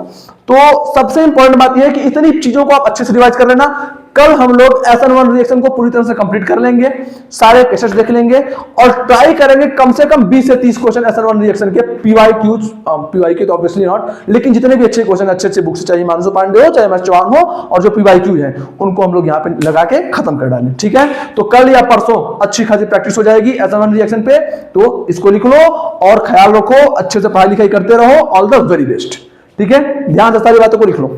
तो सबसे इंपॉर्टेंट बात यह है कि इतनी चीजों को आप अच्छे से रिवाइज कर लेना। कल हम लोग SN1 रिएक्शन को पूरी तरह से कंप्लीट कर लेंगे, सारे केसेस देख लेंगे और ट्राई करेंगे कम से कम 20 से 30 क्वेश्चन SN1 रिएक्शन के PYQ तो ऑब्वियसली नॉट, लेकिन जितने भी अच्छे क्वेश्चन अच्छे अच्छे बुक से, चाहे मानसू पांडे हो चाहे MS चौहान हो, और जो PYQ है उनको हम लोग यहाँ पे लगा के खत्म कर डालें, ठीक है? तो कल या परसों अच्छी खासी प्रैक्टिस हो जाएगी SN1 रिएक्शन पे। तो इसको लिख लो और ख्याल रखो, अच्छे से पढ़ाई लिखाई करते रहो। ऑल द वेरी बेस्ट, ठीक है? ध्यान से सारी बातों को लिख लो।